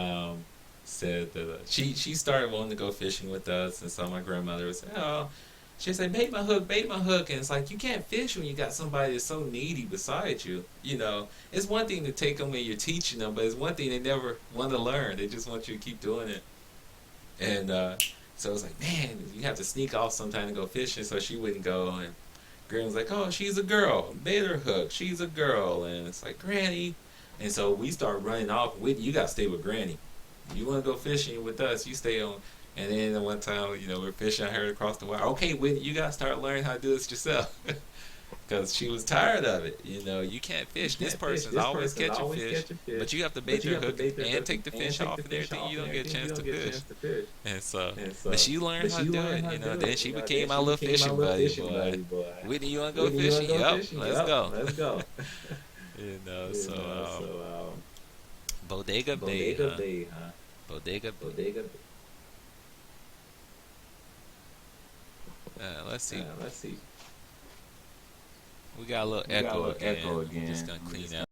said that she started wanting to go fishing with us, and so my grandmother would say, oh, she'd say, bait my hook, and it's like, you can't fish when you got somebody that's so needy beside you. You know, it's one thing to take them when you're teaching them, but it's one thing they never want to learn. They just want you to keep doing it. And so it's like, man, you have to sneak off sometime to go fishing, so she wouldn't go. And Granny was like, oh, she's a girl. Bait her hook. She's a girl. And it's like, Granny. And so we start running off. Whitney, you got to stay with Granny. You want to go fishing with us, you stay on. And then one time, you know, we're fishing. I heard across the water. Okay, Whitney, you got to start learning how to do this yourself. Because she was tired of it. You know, you can't fish. This person's always catching fish, but you have to bait their hook and take the fish off and everything. You don't get a chance to fish. And so, but she learned how to do it. You know, then she became my little fishing buddy, boy. Whitney, you want to go fishing? Yup, let's go. You know, so Bodega Bay, huh? Bodega Bay. Let's see. We got a little echo again. Just gonna clean that.